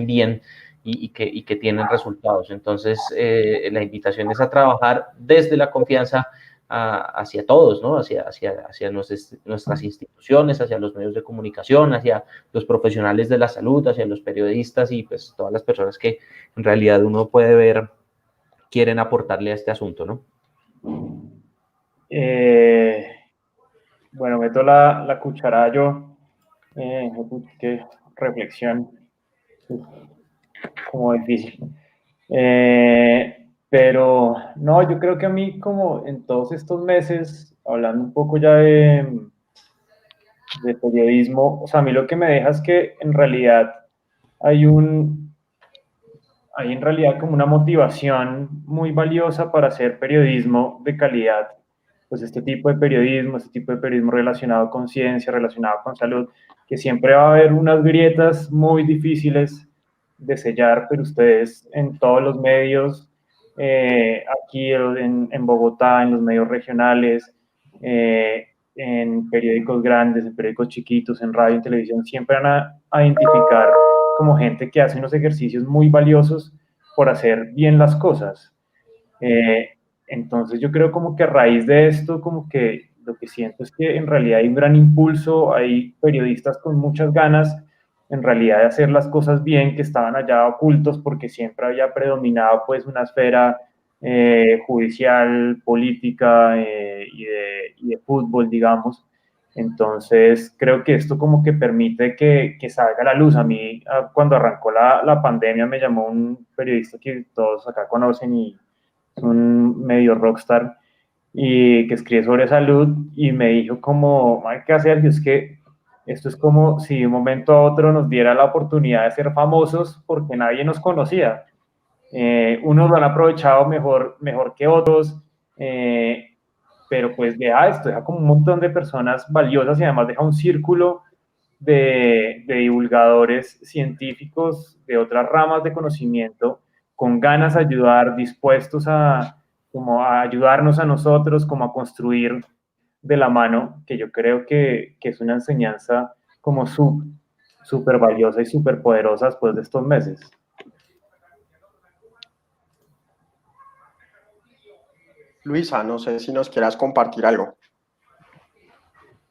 bien y que tienen resultados. Entonces, la invitación es a trabajar desde la confianza hacia todos, ¿no? Hacia nuestras instituciones, hacia los medios de comunicación, hacia los profesionales de la salud, hacia los periodistas y pues todas las personas que en realidad uno puede ver quieren aportarle a este asunto, ¿no? Bueno, meto la cucharada yo. Qué reflexión, como difícil. Pero no, yo creo que a mí, como en todos estos meses, hablando un poco ya de periodismo, o sea, a mí lo que me deja es que en realidad hay en realidad como una motivación muy valiosa para hacer periodismo de calidad. Pues este tipo de periodismo relacionado con ciencia, relacionado con salud, que siempre va a haber unas grietas muy difíciles de sellar, pero ustedes en todos los medios, aquí en Bogotá, en los medios regionales, en periódicos grandes, en periódicos chiquitos, en radio, en televisión, siempre van a identificar como gente que hace unos ejercicios muy valiosos por hacer bien las cosas. Entonces yo creo como que a raíz de esto, como que lo que siento es que en realidad hay un gran impulso, hay periodistas con muchas ganas en realidad de hacer las cosas bien, que estaban allá ocultos porque siempre había predominado pues una esfera judicial, política y de fútbol, digamos. Entonces creo que esto como que permite que salga a la luz. A mí cuando arrancó la pandemia me llamó un periodista que todos acá conocen y es un medio rockstar y que escribe sobre salud y me dijo como, hay que hacer, es que esto es como si de un momento a otro nos diera la oportunidad de ser famosos porque nadie nos conocía. Unos lo han aprovechado mejor que otros, pero pues deja como un montón de personas valiosas y además deja un círculo de divulgadores científicos de otras ramas de conocimiento con ganas de ayudar, dispuestos como a ayudarnos a nosotros, como a construir de la mano, que yo creo que es una enseñanza como súper valiosa y súper poderosa después de estos meses. Luisa, no sé si nos quieras compartir algo.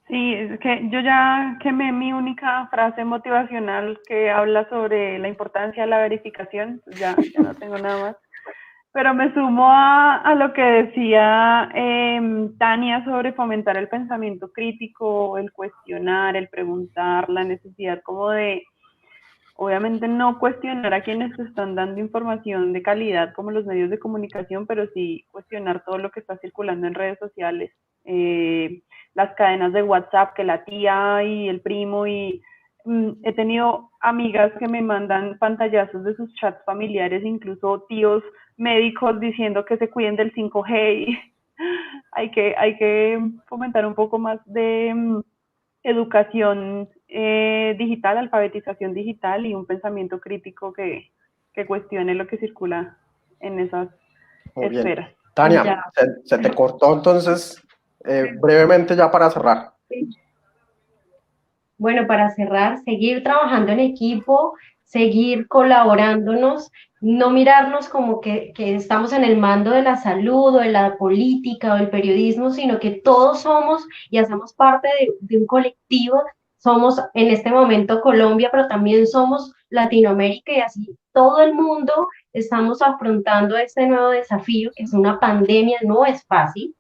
Sí, es que yo ya quemé mi única frase motivacional que habla sobre la importancia de la verificación, ya no tengo nada más. Pero me sumo a lo que decía Tania sobre fomentar el pensamiento crítico, el cuestionar, el preguntar, la necesidad como de, obviamente no cuestionar a quienes te están dando información de calidad como los medios de comunicación, pero sí cuestionar todo lo que está circulando en redes sociales. Las cadenas de WhatsApp, que la tía y el primo, y he tenido amigas que me mandan pantallazos de sus chats familiares, incluso tíos médicos diciendo que se cuiden del 5G y hay que fomentar un poco más de educación digital, alfabetización digital y un pensamiento crítico que cuestione lo que circula en esas esferas. Bien. Tania, se te cortó entonces brevemente ya para cerrar. Bueno, para cerrar, seguir trabajando en equipo, seguir colaborándonos, no mirarnos como que estamos en el mando de la salud o de la política o del periodismo, sino que todos somos y hacemos parte de un colectivo. Somos en este momento Colombia, pero también somos Latinoamérica y así todo el mundo estamos afrontando este nuevo desafío, que es una pandemia, no es fácil,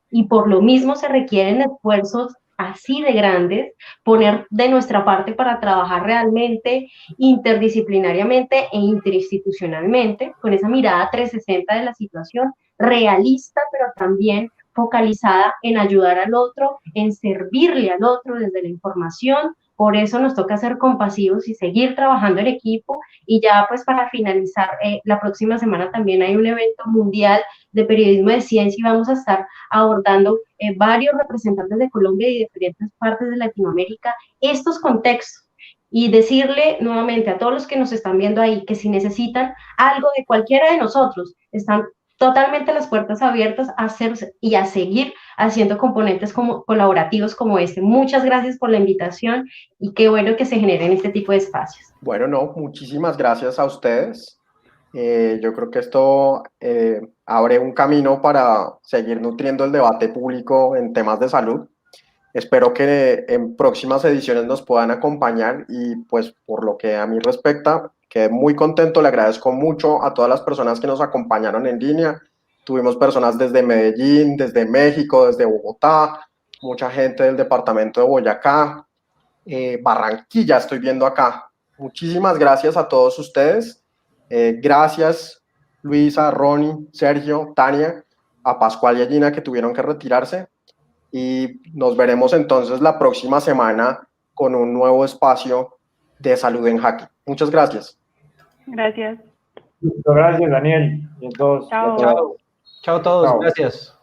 y por lo mismo se requieren esfuerzos así de grandes, poner de nuestra parte para trabajar realmente interdisciplinariamente e interinstitucionalmente, con esa mirada 360 de la situación, realista, pero también focalizada en ayudar al otro, en servirle al otro desde la información. Por eso nos toca ser compasivos y seguir trabajando en equipo. Y ya pues para finalizar, la próxima semana también hay un evento mundial de periodismo de ciencia y vamos a estar abordando varios representantes de Colombia y de diferentes partes de Latinoamérica estos contextos. Y decirle nuevamente a todos los que nos están viendo ahí que si necesitan algo de cualquiera de nosotros, están totalmente las puertas abiertas a hacer y a seguir haciendo componentes como, colaborativos como este. Muchas gracias por la invitación y qué bueno que se generen este tipo de espacios. Bueno, no, muchísimas gracias a ustedes. Yo creo que esto abre un camino para seguir nutriendo el debate público en temas de salud. Espero que en próximas ediciones nos puedan acompañar y pues por lo que a mí respecta, quedé muy contento, le agradezco mucho a todas las personas que nos acompañaron en línea. Tuvimos personas desde Medellín, desde México, desde Bogotá, mucha gente del departamento de Boyacá, Barranquilla estoy viendo acá. Muchísimas gracias a todos ustedes. Gracias Luisa, Ronnie, Sergio, Tania, a Pascual y a Gina que tuvieron que retirarse. Y nos veremos entonces la próxima semana con un nuevo espacio de Salud en Jaque. Muchas gracias. Gracias. Gracias, Daniel. Y a todos. Chao. Chao a todos, Chao. gracias.